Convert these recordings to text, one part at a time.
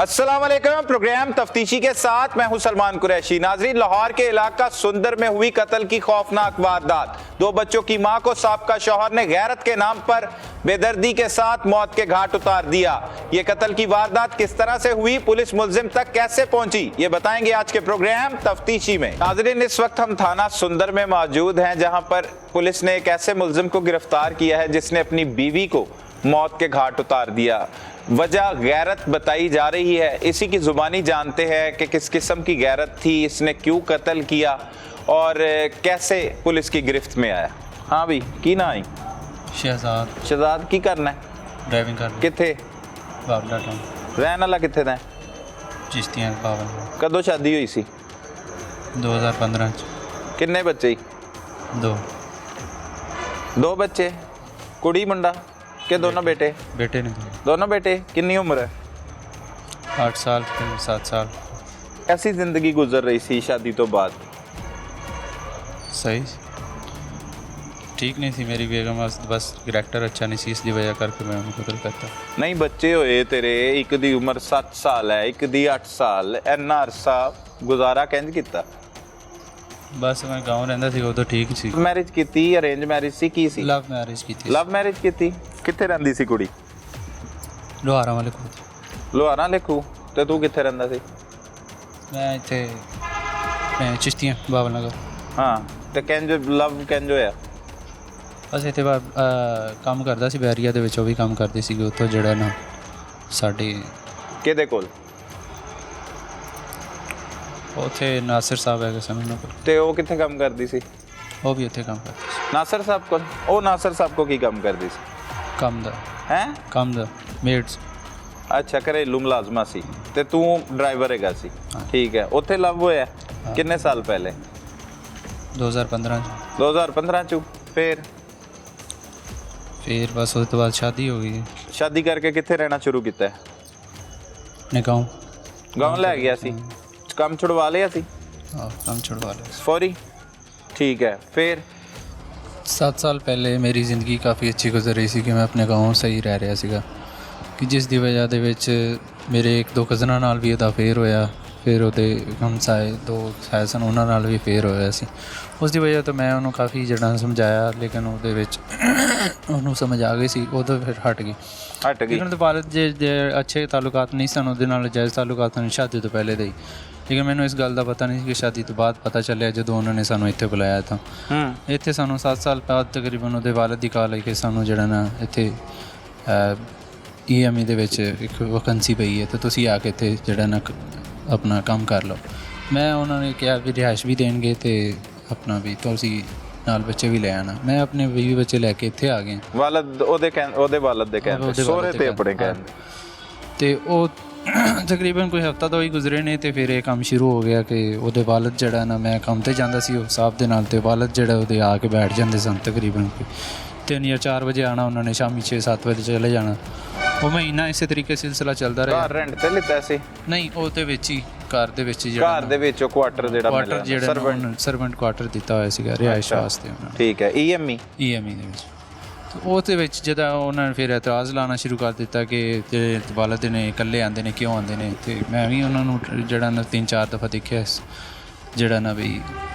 अस्सलाम वालेकुम। प्रोग्राम तफ्तीशी के साथ मैं हूं सलमान कुरैशी। नाजरीन, लाहौर के इलाका सुंदर में हुई कत्ल की खौफनाक वारदात। 2 बच्चों की मां को साबका शौहर ने गैरत के नाम पर बेदर्दी के साथ मौत के घाट उतार दिया। ये कत्ल की वारदात किस तरह से हुई, पुलिस मुलजिम तक कैसे पहुंची, ये बताएंगे आज के प्रोग्राम तफ्तीशी में। नाजरीन, इस वक्त हम थाना सुंदर में मौजूद हैं, जहां पर पुलिस ने एक ऐसे मुलजिम को गिरफ्तार किया है जिसने अपनी बीवी को मौत के घाट उतार दिया। वजह गैरत बताई जा रही है। इसी की जुबानी जानते हैं कि किस किस्म की गैरत थी, इसने क्यों कत्ल किया और कैसे पुलिस की गिरफ्त में आया। हाँ भाई, की ना आई शहजाद। शहजाद की करना है, ड्राइविंग कर किथे बाबला टाउन रहने वाला किथे दा? चिश्तियाँ बाबल। कदों शादी हुई सी? 2015 किन्ने बच्चे? 2 बच्चे, कुड़ी मुंडा के दोनों बेटे? बेटे ने दोनों बेटे। कितनी उम्र है? 8 साल 7 साल। ऐसी जिंदगी गुजर रही सी शादी तो बाद? सही ठीक नहीं थी मेरी बेगम, बस करैक्टर अच्छा नहीं सी, इसलिए वजह करके मैं उनको कत्ल करता। नहीं, बच्चे होए तेरे, एक दी उम्र 7 साल है, एक दी 8 साल, इन्ना अरसा गुजारा किंज कीता? बस मैं गाँव रहता थी, वो तो ठीक सी। मैरिज कीती, अरेंज मैरिज सी, की सी? लव मैरिज की थी। लव मैरिज कीती। किथे रहंदी सी कुड़ी? लोहारा वाले को। लोहारा लिखू ते तू किथे रहंदा सी? मैं इतने चिश्तियाँ बाबल नगर। हाँ, ते किंज लव किंज होया? बस इतने बार काम करता सी बैरिया दे विच, वो भी काम करते सी उत्थों ਜਿਹੜਾ ਨਾ ਸਾਡੇ किहदे कोल? ਉੱਥੇ ਨਾਸਿਰ ਸਾਹਿਬ ਹੈਗੇ ਸਨ ਉਹਨਾਂ ਕੋਲ, ते ਉਹ किथे काम करदी सी? ਉਹ ਵੀ ਉੱਥੇ ਕੰਮ ਕਰਦੇ ਸੀ। नासिर साहब कोल? ਉਹ नासिर साहब को की काम करदी सी? ਕੰਮ ਦਾ हैं? ਮੇਡਸ। अच्छा, घरेलू मुलाजमा सी ते तू ड्राइवर हैगा सी। ठीक है। उत्थे लव होया किन्ने साल पहले? 2015 2015 ਚ। फिर बस उसके बाद शादी हो गई। शादी करके किथे रहना शुरू किया? अपने गाँव। गाँव लै गया सी? काम छुड़वा लिया सी? हाँ, काम छुड़वा लिया फौरी। ठीक है। फिर 7 साल पहले मेरी ज़िंदगी काफ़ी अच्छी गुजर रही सी कि मैं अपने गाँव सही रह रहा सीगा कि जिस दी वजह दे विच मेरे 1-2 कज़नां नाल भी ਉਹਦਾ फेर होया, फिर ਉਹਦੇ ਹਮਸਾਏ 2 ਹੈ ਸਨ, ਉਹਨਾਂ ਨਾਲ ਵੀ ਫੇਰ ਹੋਇਆ ਸੀ। ਉਸ ਦੀ ਵਜ੍ਹਾ ਤੋਂ ਮੈਂ ਉਹਨੂੰ ਕਾਫੀ ਜਿਹੜਾ ਸਮਝਾਇਆ, ਲੇਕਿਨ ਉਹਦੇ ਵਿੱਚ ਉਹਨੂੰ ਸਮਝ ਆ ਗਈ ਸੀ, ਉਦੋਂ ਫਿਰ ਹਟ ਗਈ। ਲੇਕਿਨ ਉਹਦੇ ਵਾਲਿਦ ਜੇ ਅੱਛੇ ਤਾਲੁਕਾਤ ਨਹੀਂ ਸਨ ਉਹਦੇ ਨਾਲ, ਜਾਇਜ਼ ਤਾਲੁਕਾਤ ਸਨ ਸ਼ਾਦੀ ਤੋਂ ਪਹਿਲੇ ਦੇ ਹੀ। ਲੇਕਿਨ ਮੈਨੂੰ ਇਸ ਗੱਲ ਦਾ ਪਤਾ ਨਹੀਂ ਸੀ ਕਿ ਸ਼ਾਦੀ ਤੋਂ ਬਾਅਦ ਪਤਾ ਚੱਲਿਆ ਜਦੋਂ ਉਹਨਾਂ ਨੇ ਸਾਨੂੰ ਇੱਥੇ ਬੁਲਾਇਆ ਤਾਂ ਇੱਥੇ ਸਾਨੂੰ 7 ਸਾਲ ਬਾਅਦ ਤਕਰੀਬਨ ਉਹਦੇ ਵਾਲਿਦ ਦੀ ਕਾਲ ਆਈ ਕਿ ਸਾਨੂੰ ਜਿਹੜਾ ਨਾ ਇੱਥੇ EME ਦੇ ਵਿੱਚ ਇੱਕ ਵੈਕੈਂਸੀ ਪਈ ਹੈ, ਤਾਂ ਤੁਸੀਂ ਆ ਕੇ ਇੱਥੇ ਜਿਹੜਾ ਨਾ ਆਪਣਾ ਕੰਮ ਕਰ ਲਓ। ਮੈਂ ਉਹਨਾਂ ਨੇ ਕਿਹਾ ਵੀ ਰਿਹਾਇਸ਼ ਵੀ ਦੇਣਗੇ ਅਤੇ ਆਪਣਾ ਵੀ ਤੁਸੀਂ ਨਾਲ ਬੱਚੇ ਵੀ ਲੈ ਆਉਣਾ। ਮੈਂ ਆਪਣੇ 20 ਬੱਚੇ ਲੈ ਕੇ ਇੱਥੇ ਆ ਗਏ। ਵਾਲਦ ਉਹਦੇ ਵਾਲਦ ਦੇ ਕਹਿੰਦੇ ਸੋਹਰੇ ਤੇ ਆਪਣੇ ਕਹਿੰਦੇ, ਅਤੇ ਉਹ ਤਕਰੀਬਨ ਕੋਈ ਹਫ਼ਤਾ ਤੋਂ ਹੀ ਗੁਜ਼ਰੇ ਨੇ ਅਤੇ ਫਿਰ ਇਹ ਕੰਮ ਸ਼ੁਰੂ ਹੋ ਗਿਆ ਕਿ ਉਹਦੇ ਵਾਲਦ ਜਿਹੜਾ ਨਾ, ਮੈਂ ਕੰਮ 'ਤੇ ਜਾਂਦਾ ਸੀ ਉਸ ਸਾਹਿਬ ਦੇ ਨਾਲ, ਅਤੇ ਵਾਲਦ ਜਿਹੜਾ ਉਹਦੇ ਆ ਕੇ ਬੈਠ ਜਾਂਦੇ ਸਨ ਤਕਰੀਬਨ 3 ਜਾਂ 4 ਵਜੇ ਆਉਣਾ ਉਹਨਾਂ ਨੇ, ਸ਼ਾਮੀ 6-7 ਵਜੇ ਚਲੇ ਜਾਣਾ। ਉਹ ਮਹੀਨਾ ਇਸੇ ਤਰੀਕੇ ਸਿਲਸਿਲਾ ਚੱਲਦਾ ਰਿਹਾ। ਘਰ ਰੈਂਟ ਤੇ ਲਿੱਤਾ ਸੀ? ਨਹੀਂ, ਉਹਦੇ ਵਿੱਚ ਹੀ ਘਰ ਦੇ ਵਿੱਚ ਜਿਹੜਾ ਘਰ ਦੇ ਵਿੱਚ ਕੁਆਟਰ ਜਿਹੜਾ ਸਰਵੈਂਟ ਕੁਆਟਰ ਦਿੱਤਾ ਹੋਇਆ ਸੀਗਾ ਰਿਹਾਇਸ਼ ਵਾਸਤੇ ਉਹਨਾਂ ਨੇ। ਠੀਕ ਹੈ। EME ਦੇ ਵਿੱਚ ਉਹਦੇ ਵਿੱਚ ਜਦੋਂ ਉਹਨਾਂ ਨੇ ਫਿਰ ਇਤਰਾਜ਼ ਲਾਉਣਾ ਸ਼ੁਰੂ ਕਰ ਦਿੱਤਾ ਕਿ ਜਿਹੜੇ ਵਾਲਦ ਨੇ ਇਕੱਲੇ ਆਉਂਦੇ ਨੇ, ਕਿਉਂ ਆਉਂਦੇ ਨੇ, ਅਤੇ ਮੈਂ ਵੀ ਉਹਨਾਂ ਨੂੰ ਜਿਹੜਾ ਨਾ 3-4 ਦਫਾ ਦੇਖਿਆ ਜਿਹੜਾ ਨਾ ਵੀ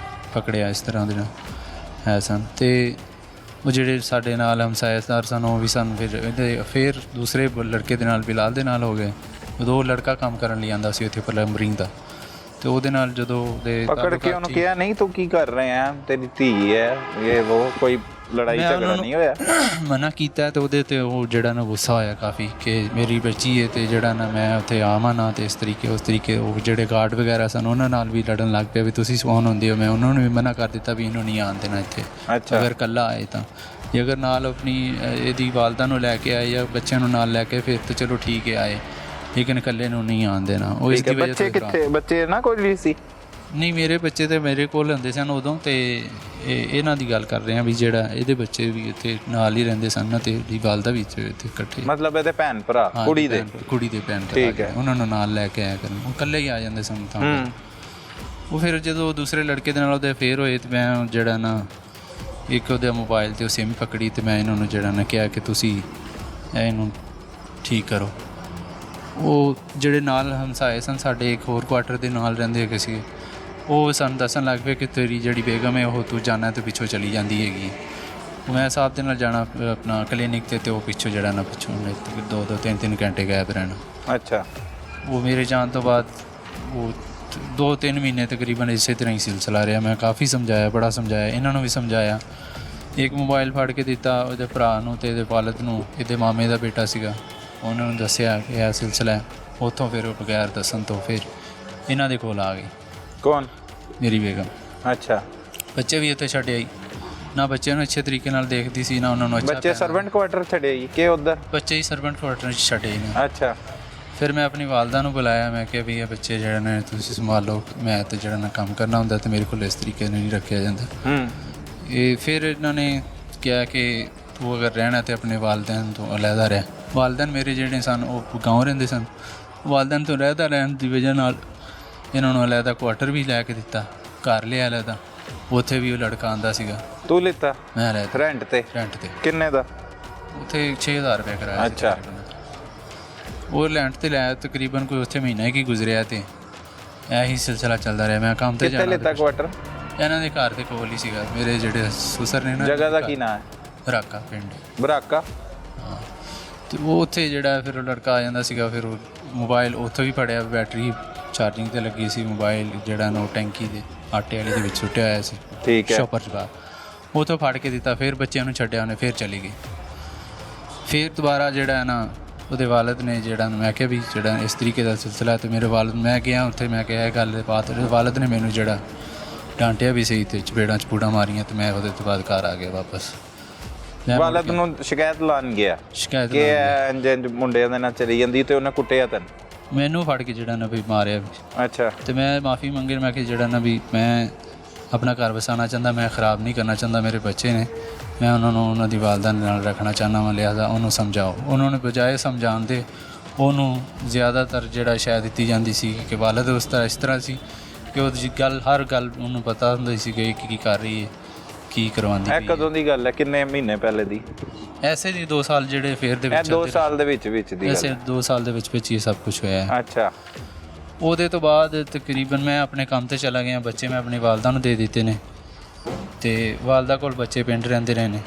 ਪਕੜਿਆ ਇਸ ਤਰ੍ਹਾਂ ਦੇ ਨਾਲ ਹੈ ਸਨ। ਅਤੇ ਉਹ ਜਿਹੜੇ ਸਾਡੇ ਨਾਲ ਹਮਸਾਏਦਾਰ ਸਨ ਉਹ ਵੀ ਸਾਨੂੰ ਫਿਰ ਦੂਸਰੇ ਲੜਕੇ ਦੇ ਨਾਲ, ਬਿਲਾਲ ਦੇ ਨਾਲ ਹੋ ਗਏ। ਉਦੋਂ ਉਹ ਲੜਕਾ ਕੰਮ ਕਰਨ ਲਈ ਆਉਂਦਾ ਸੀ ਉੱਥੇ ਪਲੰਬਰਿੰਗ ਦਾ, ਅਤੇ ਉਹਦੇ ਨਾਲ ਜਦੋਂ ਉਹਦੇ ਪਕੜ ਕੇ ਉਹਨੂੰ ਕਿਹਾ ਨਹੀਂ ਤੂੰ ਕੀ ਕਰ ਰਹੇ ਆ, ਤੇਰੀ ਧੀ ਹੈ, ਇਹ ਉਹ ਕੋਈ ਲੜਾਈ ਝਗੜਾ ਨਹੀਂ ਹੋਇਆ? ਮਨਾ ਕੀਤਾ ਅਤੇ ਉਹਦੇ 'ਤੇ ਉਹ ਜਿਹੜਾ ਨਾ ਗੁੱਸਾ ਹੋਇਆ ਕਾਫੀ ਕਿ ਮੇਰੀ ਬੱਚੀ ਹੈ ਅਤੇ ਜਿਹੜਾ ਨਾ ਮੈਂ ਉੱਥੇ ਆਵਾਂ ਨਾ, ਅਤੇ ਇਸ ਤਰੀਕੇ ਉਸ ਤਰੀਕੇ ਉਹ ਜਿਹੜੇ ਗਾਰਡ ਵਗੈਰਾ ਸਨ ਉਹਨਾਂ ਨਾਲ ਵੀ ਲੜਨ ਲੱਗ ਪਿਆ ਵੀ ਤੁਸੀਂ ਕੌਣ ਹੁੰਦੇ ਹੋ। ਮੈਂ ਉਹਨਾਂ ਨੂੰ ਵੀ ਮਨਾ ਕਰ ਦਿੱਤਾ ਵੀ ਇਹਨੂੰ ਨਹੀਂ ਆਉਣ ਦੇਣਾ ਇੱਥੇ, ਅਗਰ ਇਕੱਲਾ ਆਏ ਤਾਂ। ਜੇ ਅਗਰ ਨਾਲ ਆਪਣੀ ਇਹਦੀ ਵਾਲਦਾ ਨੂੰ ਲੈ ਕੇ ਆਏ ਜਾਂ ਬੱਚਿਆਂ ਨੂੰ ਨਾਲ ਲੈ ਕੇ ਫਿਰ ਤਾਂ ਚਲੋ ਠੀਕ ਹੈ ਆਏ, ਲੇਕਿਨ ਇਕੱਲੇ ਨੂੰ ਨਹੀਂ ਆਉਣ ਦੇਣਾ। ਉਹ ਇਸ ਦੀ ਵਜ੍ਹਾ ਤੋਂ ਕਿੱਥੇ ਬੱਚੇ ਨਾ ਕੋਈ ਵੀ ਸੀ? ਨਹੀਂ, ਮੇਰੇ ਬੱਚੇ ਤਾਂ ਮੇਰੇ ਕੋਲ ਹੁੰਦੇ ਸਨ ਉਦੋਂ, ਅਤੇ ਇਹਨਾਂ ਦੀ ਗੱਲ ਕਰ ਰਹੇ ਹਾਂ ਵੀ ਜਿਹੜਾ ਇਹਦੇ ਬੱਚੇ ਵੀ ਇੱਥੇ ਨਾਲ ਹੀ ਰਹਿੰਦੇ ਸਨ ਅਤੇ ਇਹਦੀ ਵਾਲਦਾ ਵੀ ਇੱਥੇ ਇਕੱਠੇ, ਮਤਲਬ ਇਹਦੇ ਭੈਣ ਭਰਾ ਕੁੜੀ ਦੇ ਭੈਣ ਭਰਾ, ਉਹਨਾਂ ਨੂੰ ਨਾਲ ਲੈ ਕੇ ਆਇਆ ਕਰਨ, ਉਹ ਇਕੱਲੇ ਹੀ ਆ ਜਾਂਦੇ ਸਨ ਤਾਂ। ਉਹ ਫਿਰ ਜਦੋਂ ਦੂਸਰੇ ਲੜਕੇ ਦੇ ਨਾਲ ਉਹਦੇ ਫੇਰ ਹੋਏ ਅਤੇ ਮੈਂ ਜਿਹੜਾ ਨਾ ਇੱਕ ਉਹਦੇ ਮੋਬਾਈਲ 'ਤੇ ਉਹ ਸਿਮ ਪਕੜੀ ਅਤੇ ਮੈਂ ਇਹਨਾਂ ਨੂੰ ਜਿਹੜਾ ਨਾ ਕਿਹਾ ਕਿ ਤੁਸੀਂ ਇਹਨੂੰ ਠੀਕ ਕਰੋ। ਉਹ ਜਿਹੜੇ ਨਾਲ ਹਮਸਾਏ ਸਨ ਸਾਡੇ, ਇੱਕ ਹੋਰ ਕੁਆਟਰ ਦੇ ਨਾਲ ਰਹਿੰਦੇ ਹੈਗੇ ਸੀ, ਉਹ ਸਾਨੂੰ ਦੱਸਣ ਲੱਗ ਪਏ ਕਿ ਤੇਰੀ ਜਿਹੜੀ ਬੇਗਮ ਹੈ ਉਹ ਤੂੰ ਜਾਣਾ ਤੇ ਪਿੱਛੋਂ ਚਲੀ ਜਾਂਦੀ ਹੈਗੀ। ਮੈਂ ਸਾਹਿਬ ਦੇ ਨਾਲ ਜਾਣਾ ਆਪਣਾ ਕਲੀਨਿਕ ਤੇ ਉਹ ਪਿੱਛੋਂ ਜਿਹੜਾ ਨਾ ਪਿੱਛੋਂ 2-3 ਘੰਟੇ ਗਾਇਬ ਰਹਿਣਾ। ਅੱਛਾ। ਉਹ ਮੇਰੇ ਜਾਣ ਤੋਂ ਬਾਅਦ ਉਹ 2-3 ਮਹੀਨੇ ਤਕਰੀਬਨ ਇਸੇ ਤਰ੍ਹਾਂ ਹੀ ਸਿਲਸਿਲਾ ਰਿਹਾ। ਮੈਂ ਕਾਫੀ ਸਮਝਾਇਆ, ਬੜਾ ਸਮਝਾਇਆ, ਇਹਨਾਂ ਨੂੰ ਵੀ ਸਮਝਾਇਆ। ਇੱਕ ਮੋਬਾਈਲ ਫੜ ਕੇ ਦਿੱਤਾ ਉਹਦੇ ਭਰਾ ਨੂੰ ਤੇ ਇਹਦੇ ਵਾਲਦ ਨੂੰ, ਇਹਦੇ ਮਾਮੇ ਦਾ ਬੇਟਾ ਸੀਗਾ, ਉਹਨਾਂ ਨੂੰ ਦੱਸਿਆ ਕਿ ਇਹ ਸਿਲਸਿਲਾ ਹੈ। ਉੱਥੋਂ ਫਿਰ ਉਹ ਬਗੈਰ ਦੱਸਣ ਤੋਂ ਫਿਰ ਇਹਨਾਂ ਦੇ ਕੋਲ ਆ ਗਈ। ਕੌਣ? ਮੇਰੀ ਬੇਗਮ। ਅੱਛਾ। ਬੱਚੇ ਵੀ ਉੱਥੇ ਛੱਡ ਆਈ, ਨਾ ਬੱਚਿਆਂ ਨੂੰ ਅੱਛੇ ਤਰੀਕੇ ਨਾਲ ਦੇਖਦੀ ਸੀ, ਨਾ ਉਹਨਾਂ ਨੂੰ ਅੱਛਾ। ਬੱਚੇ ਸਰਵੈਂਟ ਕੁਆਟਰ ਛੱਡੇ ਜੀ ਕਿ ਉੱਧਰ? ਬੱਚੇ ਹੀ ਸਰਵੈਂਟ ਕੁਆਟਰ 'ਚ ਛੱਡੇ ਨੇ। ਅੱਛਾ। ਫਿਰ ਮੈਂ ਆਪਣੀ ਵਾਲਦਾ ਨੂੰ ਬੁਲਾਇਆ, ਮੈਂ ਕਿਹਾ ਵੀ ਇਹ ਬੱਚੇ ਜਿਹੜੇ ਨੇ ਤੁਸੀਂ ਸੰਭਾਲੋ, ਮੈਂ ਤਾਂ ਜਿਹੜਾ ਨਾ ਕੰਮ ਕਰਨਾ ਹੁੰਦਾ ਤੇ ਮੇਰੇ ਕੋਲ ਇਸ ਤਰੀਕੇ ਨਾਲ ਨਹੀਂ ਰੱਖਿਆ ਜਾਂਦਾ। ਇਹ ਫਿਰ ਇਹਨਾਂ ਨੇ ਕਿਹਾ ਕਿ ਤੂੰ ਅਗਰ ਰਹਿਣਾ ਤੇ ਆਪਣੇ ਵਾਲਦੈਨ ਤੋਂ ਅਲੱਗਾ ਰਹਿ। ਵਾਲਦੈਨ ਮੇਰੇ ਜਿਹੜੇ ਸਨ ਉਹ ਗਾँव ਰਹਿੰਦੇ ਸਨ। ਵਾਲਦੈਨ ਤੋਂ ਰਹਿਦਾ ਰਹਿਣ ਦੀ ਵਜ੍ਹਾ ਨਾਲ ਇਹਨਾਂ ਨੂੰ ਅਲੱਗਾ ਕੁਆਟਰ ਵੀ ਲੈ ਕੇ ਦਿੱਤਾ, ਘਰ ਲਿਆ ਅਲੱਗਾ। ਉੱਥੇ ਵੀ ਉਹ ਲੜਕਾ ਆਉਂਦਾ ਸੀਗਾ। ਤੂੰ ਲਿੱਤਾ? ਮੈਂ ਲਿਆ ਰੈਂਟ ਤੇ। ਰੈਂਟ ਤੇ। ਕਿੰਨੇ ਦਾ? ਉੱਥੇ 6000 ਰੁਪਏ ਕਰਾਇਆ। ਅੱਛਾ। ਉਹ ਰੈਂਟ ਤੇ ਲਿਆ ਤਕਰੀਬਨ ਕੋਈ ਉੱਥੇ ਮਹੀਨਾ ਕੀ ਗੁਜ਼ਰਿਆ ਤੇ ਇਹੀ ਸਿਲਸਿਲਾ ਚੱਲਦਾ ਰਿਹਾ। ਮੈਂ ਕੰਮ ਤੇ ਜਾਣਾ। ਕਿੱਥੇ ਲਿੱਤਾ ਕੁਆਟਰ? ਇਹਨਾਂ ਦੇ ਘਰ ਦੇ ਕੋਲ ਹੀ ਸੀਗਾ। ਮੇਰੇ ਜਿਹੜੇ ਸੁਸਰ ਨੇ ਨਾ। ਜਗ੍ਹਾ ਦਾ ਕੀ ਨਾਂ ਹੈ? ਬਰਾਕਾ ਪਿੰਡ। ਬਰਾਕਾ। ਹਾਂ। ਤੇ ਉਹ ਉੱਥੇ ਜਿਹੜਾ ਫਿਰ ਉਹ ਲੜਕਾ ਆ ਜਾਂਦਾ ਸੀਗਾ। ਫਿਰ ਉਹ ਮੋਬਾਈਲ ਉੱਥੋਂ ਵੀ ਫੜਿਆ, ਬੈਟਰੀ ਚਾਰਜਿੰਗ 'ਤੇ ਲੱਗੀ ਸੀ। ਮੋਬਾਈਲ ਜਿਹੜਾ ਨਾ ਉਹ ਟੈਂਕੀ ਦੇ ਆਟੇ ਵਾਲੇ ਦੇ ਵਿੱਚ ਸੁੱਟਿਆ ਹੋਇਆ ਸੀ। ਠੀਕ ਹੈ। ਸ਼ੋਪਰ 'ਚ ਬਾਹਰ ਉੱਥੋਂ ਫੜ ਕੇ ਦਿੱਤਾ। ਫਿਰ ਬੱਚਿਆਂ ਨੂੰ ਛੱਡਿਆ ਉਹਨੇ, ਫਿਰ ਚਲੀ ਗਈ। ਫਿਰ ਦੁਬਾਰਾ ਜਿਹੜਾ ਨਾ ਉਹਦੇ ਵਾਲਦ ਨੇ ਜਿਹੜਾ ਮੈਂ ਕਿਹਾ ਵੀ ਜਿਹੜਾ ਇਸ ਤਰੀਕੇ ਦਾ ਸਿਲਸਿਲਾ ਤੇ ਮੇਰੇ ਵਾਲਦ, ਮੈਂ ਗਿਆ ਉੱਥੇ, ਮੈਂ ਕਿਹਾ ਇਹ ਗੱਲ ਦੇ ਬਾਤ, ਉਹਦੇ ਵਾਲਦ ਨੇ ਮੈਨੂੰ ਜਿਹੜਾ ਡਾਂਟਿਆ ਵੀ ਸਹੀ ਤੇ ਚਪੇੜਾਂ ਚਪੂੜਾਂ ਮਾਰੀਆਂ ਤੇ ਮੈਂ ਉਹਦੇ ਤੋਂ ਬਾਅਦ ਘਰ ਆ ਗਿਆ ਵਾਪਸ। ਵਾਲਦ ਨੂੰ ਸ਼ਿਕਾਇਤ ਲਾਉਣ ਗਿਆ ਸ਼ਿਕਾਇਤ ਕਿ ਇੰਜ ਮੁੰਡਿਆਂ ਦੇ ਨਾਲ ਚਲੀ ਜਾਂਦੀ ਤੇ ਉਹਨੇ ਕੁੱਟਿਆ ਤੈਨੂੰ? ਮੈਨੂੰ ਫੜ ਕੇ ਜਿਹੜਾ ਨਾ ਵੀ ਮਾਰਿਆ ਵੀ। ਅੱਛਾ। ਤੇ ਮੈਂ ਮਾਫੀ ਮੰਗੀ। ਮੈਂ ਕਿ ਜਿਹੜਾ ਨਾ ਵੀ ਮੈਂ ਆਪਣਾ ਘਰ ਵਸਾਉਣਾ ਚਾਹੁੰਦਾ, ਮੈਂ ਖ਼ਰਾਬ ਨਹੀਂ ਕਰਨਾ ਚਾਹੁੰਦਾ। ਮੇਰੇ ਬੱਚੇ ਨੇ, ਮੈਂ ਉਹਨਾਂ ਨੂੰ ਉਹਨਾਂ ਦੀ ਵਾਲਦਾ ਨਾਲ ਰੱਖਣਾ ਚਾਹੁੰਦਾ ਵਾਂ, ਲਿਹਾਜ਼ਾ ਉਹਨੂੰ ਸਮਝਾਓ। ਉਹਨਾਂ ਨੇ ਬਜਾਏ ਸਮਝਾਉਣ ਦੇ ਉਹਨੂੰ ਜ਼ਿਆਦਾਤਰ ਜਿਹੜਾ ਸ਼ਾਇਦ ਦਿੱਤੀ ਜਾਂਦੀ ਸੀ ਕਿ ਵਾਲਦ ਉਸ ਤਰ੍ਹਾਂ ਇਸ ਤਰ੍ਹਾਂ ਸੀ ਕਿ ਉਹਦੀ ਗੱਲ ਹਰ ਗੱਲ ਉਹਨੂੰ ਪਤਾ ਹੁੰਦੀ ਸੀ ਕਿ ਕੀ ਕਰ ਰਹੀ ਹੈ, ਕੀ ਕਰਵਾਉਂਦੀ। ਇਹ ਕਦੋਂ ਦੀ ਗੱਲ ਹੈ? ਕਿੰਨੇ ਮਹੀਨੇ ਪਹਿਲੇ ਦੀ? ਐਸੇ ਦੀ 2 ਸਾਲ ਜਿਹੜੇ ਫੇਰ ਦੇ ਵਿੱਚ। 2 ਸਾਲ ਦੇ ਵਿੱਚ ਦੀ ਐਸੇ 2 ਸਾਲ ਦੇ ਵਿੱਚ ਹੀ ਸਭ ਕੁਝ ਹੋਇਆ ਹੈ। ਅੱਛਾ। ਉਹਦੇ ਤੋਂ ਬਾਅਦ ਤਕਰੀਬਨ ਮੈਂ ਆਪਣੇ ਕੰਮ ਤੇ ਚਲਾ ਗਿਆ। ਬੱਚੇ ਮੈਂ ਆਪਣੀ ਵਾਲਦਾ ਨੂੰ ਦੇ ਦਿੱਤੇ ਨੇ ਤੇ ਵਾਲਦਾ ਕੋਲ ਬੱਚੇ ਪਿੰਡ ਰਹਿੰਦੇ ਰਹੇ ਨੇ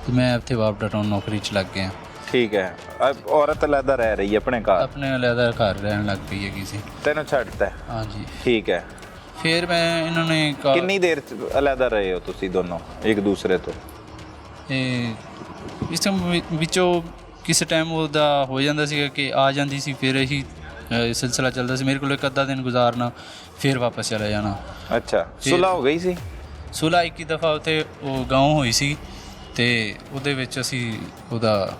ਤੇ ਮੈਂ ਇੱਥੇ ਵਾਪਸ ਟਾਊਨ ਨੌਕਰੀ 'ਚ ਲੱਗ ਗਿਆ। ਠੀਕ ਹੈ। ਔਰਤ ਅਲੱਗਾ ਰਹਿ ਰਹੀ ਹੈ ਆਪਣੇ ਘਰ? ਆਪਣੇ ਅਲੱਗਾ ਘਰ ਰਹਿਣ ਲੱਗ ਪਈ ਹੈਗੀ ਸੀ। ਤੈਨੂੰ ਛੱਡਤਾ? ਹਾਂਜੀ। ਠੀਕ ਹੈ। ਫਿਰ ਮੈਂ ਇਹਨਾਂ ਨੇ ਕਿੰਨੀ ਦੇਰ ਅਲੱਗਾ ਰਹੇ ਹੋ ਤੁਸੀਂ ਦੋਨੋਂ ਇੱਕ ਦੂਸਰੇ ਤੋਂ? ਇਸ ਵਿੱਚੋਂ ਕਿਸੇ ਟਾਈਮ ਉਹਦਾ ਹੋ ਜਾਂਦਾ ਸੀਗਾ ਕਿ ਆ ਜਾਂਦੀ ਸੀ, ਫਿਰ ਇਹੀ ਸਿਲਸਿਲਾ ਚੱਲਦਾ ਸੀ। ਮੇਰੇ ਕੋਲ ਇੱਕ ਅੱਧਾ ਦਿਨ ਗੁਜ਼ਾਰਨਾ, ਫਿਰ ਵਾਪਸ ਚਲਾ ਜਾਣਾ। ਅੱਛਾ। ਸੁਲ੍ਹਾ ਹੋ ਗਈ ਸੀ? ਸੁਲ੍ਹਾ ਇੱਕ ਹੀ ਦਫਾ ਉੱਥੇ ਉਹ ਗਾँव ਹੋਈ ਸੀ ਤੇ ਉਹਦੇ ਵਿੱਚ ਅਸੀਂ ਉਹਦਾ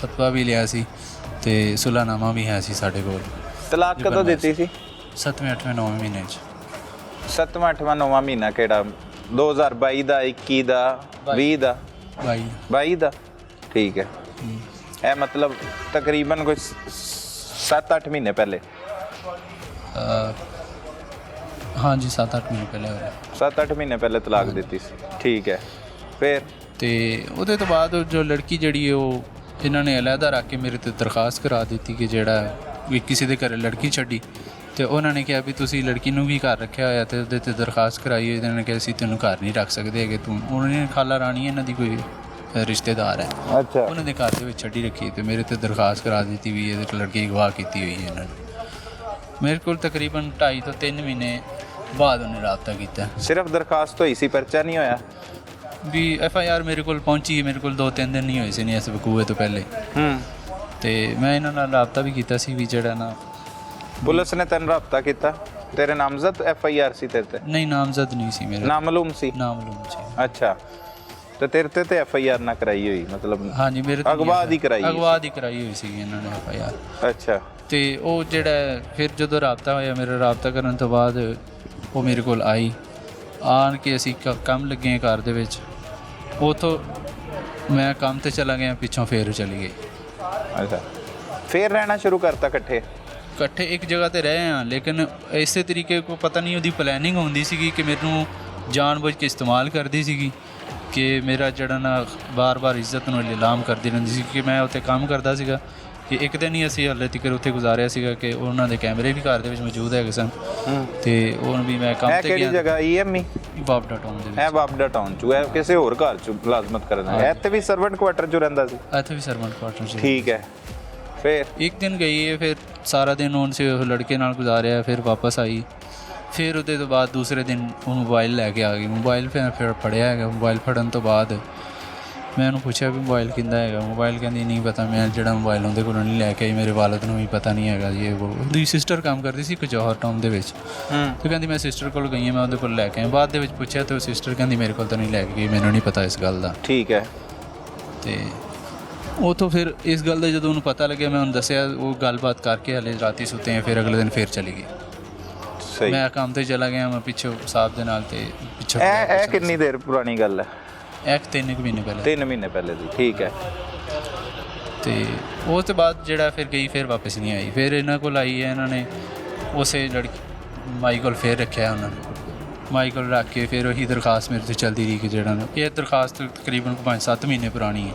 ਫਤਵਾ ਵੀ ਲਿਆ ਸੀ ਤੇ ਸੁਲ੍ਹਾਨਾਮਾ ਵੀ ਹੈ ਸੀ ਸਾਡੇ ਕੋਲ। ਤਲਾਕ ਕਦੋਂ ਦਿੱਤੀ ਸੀ? 7ਵੇਂ 8ਵੇਂ 9ਵੇਂ ਮਹੀਨੇ 'ਚ। 7ਵਾਂ 8ਵਾਂ 9ਵਾਂ ਮਹੀਨਾ ਕਿਹੜਾ? 2022 ਦਾ, 21 ਦਾ, 20 ਦਾ? 22 ਦਾ। ਠੀਕ ਹੈ। ਇਹ ਮਤਲਬ ਤਕਰੀਬਨ ਕੋਈ 7-8 ਮਹੀਨੇ ਪਹਿਲੇ? ਹਾਂਜੀ 7-8 ਮਹੀਨੇ ਪਹਿਲੇ ਹੋਇਆ। 7-8 ਮਹੀਨੇ ਪਹਿਲੇ ਤਲਾਕ ਦਿੱਤੀ ਸੀ। ਠੀਕ ਹੈ। ਫਿਰ? ਤੇ ਉਹਦੇ ਤੋਂ ਬਾਅਦ ਜੋ ਲੜਕੀ ਜਿਹੜੀ ਉਹ ਇਹਨਾਂ ਨੇ ਅਲੱਗਾ ਰੱਖ ਕੇ ਮੇਰੇ 'ਤੇ ਦਰਖਾਸਤ ਕਰਾ ਦਿੱਤੀ ਕਿ ਜਿਹੜਾ ਵੀ ਕਿਸੇ ਦੇ ਘਰ ਲੜਕੀ ਛੱਡੀ ਤੇ ਉਹਨਾਂ ਨੇ ਕਿਹਾ ਵੀ ਤੁਸੀਂ ਲੜਕੀ ਨੂੰ ਵੀ ਘਰ ਰੱਖਿਆ ਹੋਇਆ ਤੇ ਉਹਦੇ 'ਤੇ ਦਰਖਾਸਤ ਕਰਾਈ। ਇਹਨਾਂ ਨੇ ਕਿਹਾ ਅਸੀਂ ਤੈਨੂੰ ਘਰ ਨਹੀਂ ਰੱਖ ਸਕਦੇ ਹੈਗੇ, ਤੂੰ। ਉਹਨਾਂ ਨੇ ਖਾਲਾ ਰਾਣੀ ਇਹਨਾਂ ਦੀ ਕੋਈ ਰਿਸ਼ਤੇਦਾਰ ਹੈ। ਅੱਛਾ। ਉਹਨਾਂ ਦੇ ਘਰ ਦੇ ਵਿੱਚ ਛੱਡੀ ਰੱਖੀ ਤੇ ਮੇਰੇ 'ਤੇ ਦਰਖਾਸਤ ਕਰਾ ਦਿੱਤੀ ਵੀ ਇਹਦੇ ਕੋਲ ਲੜਕੀ ਅਗਵਾ ਕੀਤੀ ਹੋਈ ਹੈ ਇਹਨਾਂ ਨੇ। ਮੇਰੇ ਕੋਲ ਤਕਰੀਬਨ 2.5 ਤੋਂ 3 ਮਹੀਨੇ ਬਾਅਦ ਉਹਨੇ ਰਾਬਤਾ ਕੀਤਾ। ਸਿਰਫ ਦਰਖਾਸਤ ਹੋਈ ਸੀ, ਪਰਚਾ ਨਹੀਂ ਹੋਇਆ? ਵੀ FIR ਮੇਰੇ ਕੋਲ ਪਹੁੰਚੀ, ਮੇਰੇ ਕੋਲ 2-3 ਦਿਨ ਨਹੀਂ ਹੋਏ ਸੀ ਨਹੀਂ ਇਸ ਵਕੂਏ ਤੋਂ ਪਹਿਲੇ। ਤੇ ਮੈਂ ਇਹਨਾਂ ਨਾਲ ਰਾਬਤਾ ਵੀ ਕੀਤਾ ਸੀ ਵੀ ਜਿਹੜਾ ਨਾ ਪੁਲਿਸ ਨੇ ਤੈਨੂੰ ਰਾਬਤਾ ਕੀਤਾ? ਤੇਰੇ ਨਾਮਜ਼ਦ FIR ਸੀ ਤੇਰੇ ਤੇ? ਨਹੀਂ, ਨਾਮਜ਼ਦ ਨਹੀਂ ਸੀ ਮੇਰੇ। ਨਾਮਾਲੂਮ ਸੀ? ਨਾਮਾਲੂਮ ਸੀ। ਅੱਛਾ। ਤੇ ਤੇਰੇ ਤੇ FIR ਨਾ ਕਰਾਈ ਹੋਈ ਮਤਲਬ? ਹਾਂਜੀ, ਮੇਰੇ ਅਗਵਾ ਦੀ ਕਰਾਈ? ਅਗਵਾ ਦੀ ਕਰਾਈ ਹੋਈ ਸੀ ਇਹਨਾਂ ਨੇ FIR। ਅੱਛਾ। ਤੇ ਉਹ ਜਿਹੜਾ ਫਿਰ ਜਦੋਂ ਰਾਬਤਾ ਹੋਇਆ, ਮੇਰਾ ਰਾਬਤਾ ਕਰਨ ਤੋਂ ਬਾਅਦ ਉਹ ਮੇਰੇ ਕੋਲ ਆਈ। ਆਣ ਕੇ ਅਸੀਂ ਕੰਮ ਲੱਗੇ ਘਰ ਦੇ ਵਿੱਚ। ਉੱਥੋਂ ਮੈਂ ਕੰਮ ਤੇ ਚਲਾ ਗਿਆ, ਪਿੱਛੋਂ ਫਿਰ ਚਲੀ ਗਈ। ਅੱਛਾ। ਫਿਰ ਰਹਿਣਾ ਸ਼ੁਰੂ ਕਰਤਾ ਇਕੱਠੇ ਇੱਕ ਜਗ੍ਹਾ ਤੇ ਰਹੇ ਹਾਂ, ਲੇਕਿਨ ਇਸੇ ਤਰੀਕੇ ਕੋ ਪਤਾ ਨਹੀਂ ਉਹਦੀ ਪਲੈਨਿੰਗ ਹੁੰਦੀ ਸੀਗੀ ਕਿ ਮੈਨੂੰ ਜਾਣ-ਬੁੱਝ ਕੇ ਇਸਤੇਮਾਲ ਕਰਦੀ ਸੀਗੀ ਕਿ ਮੇਰਾ ਜਿਹੜਾ ਨਾ ਬਾਰ-ਬਾਰ ਇੱਜ਼ਤ ਨੂੰ ਨਿਲਾਮ ਕਰਦੀ ਰਹਿੰਦੀ ਸੀ ਕਿ ਮੈਂ ਉੱਥੇ ਕੰਮ ਕਰਦਾ ਸੀਗਾ। ਕਿ ਇੱਕ ਦਿਨ ਹੀ ਅਸੀਂ ਹਾਲੇ ਤੱਕ ਉੱਥੇ ਗੁਜ਼ਾਰਿਆ ਸੀਗਾ ਕਿ ਉਹਨਾਂ ਦੇ ਕੈਮਰੇ ਵੀ ਘਰ ਦੇ ਵਿੱਚ ਮੌਜੂਦ ਹੈਗੇ ਸਨ ਤੇ ਉਹ ਵੀ ਮੈਂ ਕੰਮ ਇਹ ਤੇ ਕਿਹੜੀ ਗਿਆ ਜਗ੍ਹਾ ਈਐਮਈ ਬਾਬਡਾ ਟਾਊਨ ਦੇ ਇਹ ਬਾਬਡਾ ਟਾਊਨ ਚ ਇਹ ਕਿਸੇ ਹੋਰ ਘਰ ਚ ਮੁਲਾਜ਼ਮਤ ਕਰਦਾ ਹੈ ਇੱਥੇ ਵੀ ਸਰਵੈਂਟ ਕੁਆਟਰ ਚ ਰਹਿੰਦਾ ਸੀ ਵਿੱਚ ਇੱਥੇ ਵੀ ਸਰਵੈਂਟ ਕੁਆਟਰ ਸੀ ਠੀਕ ਹੈ ਫਿਰ ਇੱਕ ਦਿਨ ਗਈ ਹੈ ਫਿਰ ਸਾਰਾ ਦਿਨ ਉਹਨੇ ਉਹ ਲੜਕੇ ਨਾਲ ਗੁਜ਼ਾਰਿਆ ਫਿਰ ਵਾਪਸ ਆਈ ਫਿਰ ਉਹਦੇ ਤੋਂ ਬਾਅਦ ਦੂਸਰੇ ਦਿਨ ਉਹ ਮੋਬਾਈਲ ਲੈ ਕੇ ਆ ਗਈ ਮੋਬਾਈਲ ਫਿਰ ਫੜਿਆ ਹੈਗਾ ਮੋਬਾਈਲ ਫੜਨ ਤੋਂ ਬਾਅਦ ਮੈਂ ਉਹਨੂੰ ਪੁੱਛਿਆ ਵੀ ਮੋਬਾਈਲ ਕਿੰਦਾ ਹੈਗਾ ਮੋਬਾਈਲ ਕਹਿੰਦੀ ਨਹੀਂ ਪਤਾ ਮੈਂ ਜਿਹੜਾ ਮੋਬਾਈਲ ਉਹਦੇ ਕੋਲੋਂ ਨਹੀਂ ਲੈ ਕੇ ਆਈ ਮੇਰੇ ਵਾਲਦ ਨੂੰ ਵੀ ਪਤਾ ਨਹੀਂ ਹੈਗਾ ਜੀ ਉਹ ਉਹਦੀ ਸਿਸਟਰ ਕੰਮ ਕਰਦੀ ਸੀ ਜੌਹਰ ਟਾਊਨ ਦੇ ਵਿੱਚ ਤੇ ਕਹਿੰਦੀ ਮੈਂ ਸਿਸਟਰ ਕੋਲ ਗਈ ਹਾਂ ਮੈਂ ਉਹਦੇ ਕੋਲ ਲੈ ਕੇ ਆਈ ਬਾਅਦ ਦੇ ਵਿੱਚ ਪੁੱਛਿਆ ਤੇ ਉਹ ਸਿਸਟਰ ਕਹਿੰਦੀ ਮੇਰੇ ਕੋਲ ਤਾਂ ਨਹੀਂ ਲੈ ਕੇ ਗਈ ਮੈਨੂੰ ਨਹੀਂ ਪਤਾ ਇਸ ਗੱਲ ਦਾ ਠੀਕ ਹੈ ਤੇ ਉੱਥੋਂ ਫਿਰ ਇਸ ਗੱਲ ਦਾ ਜਦੋਂ ਉਹਨੂੰ ਪਤਾ ਲੱਗਿਆ ਮੈਂ ਉਹਨੂੰ ਦੱਸਿਆ ਉਹ ਗੱਲਬਾਤ ਕਰਕੇ ਹਲੇ ਰਾਤੀ ਸੁੱਤੇ ਆ ਫਿਰ ਅਗਲੇ ਦਿਨ ਫਿਰ ਚਲੀ ਗਈ ਸਹੀ ਮੈਂ ਕੰਮ ਤੇ ਚਲਾ ਗਿਆ ਮੈਂ ਪਿੱਛੋਂ ਸਾਹਿਬ ਦੇ ਨਾਲ ਤੇ ਪਿੱਛੋਂ ਇਹ ਕਿੰਨੀ ਦੇਰ ਪੁਰਾਣੀ ਗੱਲ ਹੈ ਇੱਕ 3 ਮਹੀਨੇ ਪਹਿਲੇ 3 ਮਹੀਨੇ ਪਹਿਲੇ ਦੀ ਠੀਕ ਹੈ ਤੇ ਉਸ ਤੋਂ ਬਾਅਦ ਜਿਹੜਾ ਫਿਰ ਗਈ ਫਿਰ ਵਾਪਸ ਨਹੀਂ ਆਈ ਫਿਰ ਇਹਨਾਂ ਕੋਲ ਆਈ ਹੈ ਇਹਨਾਂ ਨੇ ਉਸੇ ਲੜਕੀ ਮਾਈ ਕੋਲ ਫਿਰ ਰੱਖਿਆ ਉਹਨਾਂ ਨੇ ਮਾਈ ਕੋਲ ਰੱਖ ਕੇ ਫਿਰ ਉਹੀ ਦਰਖਾਸਤ ਮੇਰੇ ਤੇ ਚੱਲਦੀ ਰਹੀ ਕਿ ਜਿਹੜਾ ਇਹ ਦਰਖਾਸਤ ਤਕਰੀਬਨ 5-7 ਮਹੀਨੇ ਪੁਰਾਣੀ ਹੈ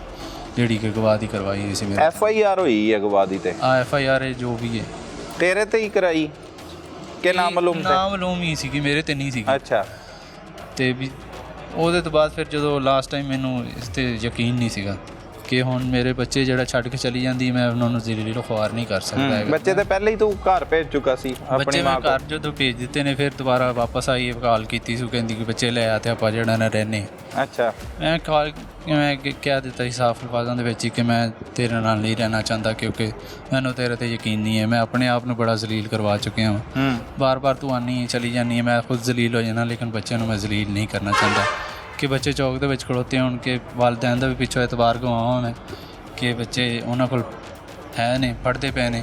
ਜਿਹੜੀ ਕਿ ਗਵਾਹ ਦੀ ਕਰਵਾਈ ਹੋਈ ਸੀ ਮੇਰੇ ਐਫਆਈਆਰ ਹੋਈ ਹੈ ਗਵਾਹ ਦੀ ਤੇ ਐਫਆਈਆਰ ਹੈ ਜੋ ਵੀ ਹੈ ਤੇਰੇ ਤੇ ਹੀ ਕਰਾਈ ਕਿ ਨਾਮਾਲੂਮ ਤੇ ਨਾਮਾਲੂਮ ਹੀ ਸੀ ਕਿ ਮੇਰੇ ਤੇ ਨਹੀਂ ਸੀ ਅੱਛਾ ਤੇ ਵੀ ਉਹਦੇ ਤੋਂ ਬਾਅਦ ਫਿਰ ਜਦੋਂ ਲਾਸਟ ਟਾਈਮ ਮੈਨੂੰ ਇਸ 'ਤੇ ਯਕੀਨ ਨਹੀਂ ਸੀਗਾ ਕਿ ਹੁਣ ਮੇਰੇ ਬੱਚੇ ਜਿਹੜਾ ਛੱਡ ਕੇ ਚਲੀ ਜਾਂਦੀ ਮੈਂ ਉਹਨਾਂ ਨੂੰ ਜ਼ਲੀਲ ਖੁਆਰ ਨਹੀਂ ਕਰ ਸਕਦਾ ਹੈਗਾ ਬੱਚੇ ਤੇ ਪਹਿਲੇ ਹੀ ਤੂੰ ਘਰ ਭੇਜ ਚੁੱਕਾ ਸੀ ਬੱਚੇ ਮੈਂ ਘਰ ਜਦੋਂ ਭੇਜ ਦਿੱਤੇ ਨੇ ਫਿਰ ਦੁਬਾਰਾ ਵਾਪਸ ਆਈ ਕਾਲ ਕੀਤੀ ਸੀ ਕਹਿੰਦੀ ਕਿ ਬੱਚੇ ਲੈ ਆ ਤੇ ਆਪਾਂ ਜਿਹੜਾ ਨਾ ਰਹਿੰਦੇ ਅੱਛਾ ਮੈਂ ਕਹਿ ਦਿੱਤਾ ਸੀ ਸਾਫ਼ ਅਲਫਾਜ਼ਾਂ ਦੇ ਵਿੱਚ ਕਿ ਮੈਂ ਤੇਰੇ ਨਾਲ ਨਹੀਂ ਰਹਿਣਾ ਚਾਹੁੰਦਾ ਕਿਉਂਕਿ ਮੈਨੂੰ ਤੇਰੇ ਤੇ ਯਕੀਨ ਨਹੀਂ ਹੈ ਮੈਂ ਆਪਣੇ ਆਪ ਨੂੰ ਬੜਾ ਜ਼ਲੀਲ ਕਰਵਾ ਚੁੱਕਿਆ ਹਾਂ ਬਾਰ-ਬਾਰ ਤੂੰ ਆਨੀ ਚਲੀ ਜਾਂਦੀ ਹੈ ਮੈਂ ਖੁਦ ਜ਼ਲੀਲ ਹੋ ਜਾਣਾ ਲੇਕਿਨ ਬੱਚਿਆਂ ਨੂੰ ਮੈਂ ਜ਼ਲੀਲ ਨਹੀਂ ਕਰਨਾ ਚਾਹੁੰਦਾ ਕਿ ਬੱਚੇ ਚੌਕ ਦੇ ਵਿੱਚ ਖੜੋਤੇ ਹੋਣ ਕਿ ਵਾਲਿदैन ਦਾ ਵੀ ਪਿੱਛੋਂ ਐਤਬਾਰ ਗਵਾਵਾਂ ਮੈਂ ਕਿ ਬੱਚੇ ਉਹਨਾਂ ਕੋਲ ਹੈ ਨੇ ਪੜ੍ਹਦੇ ਪਏ ਨੇ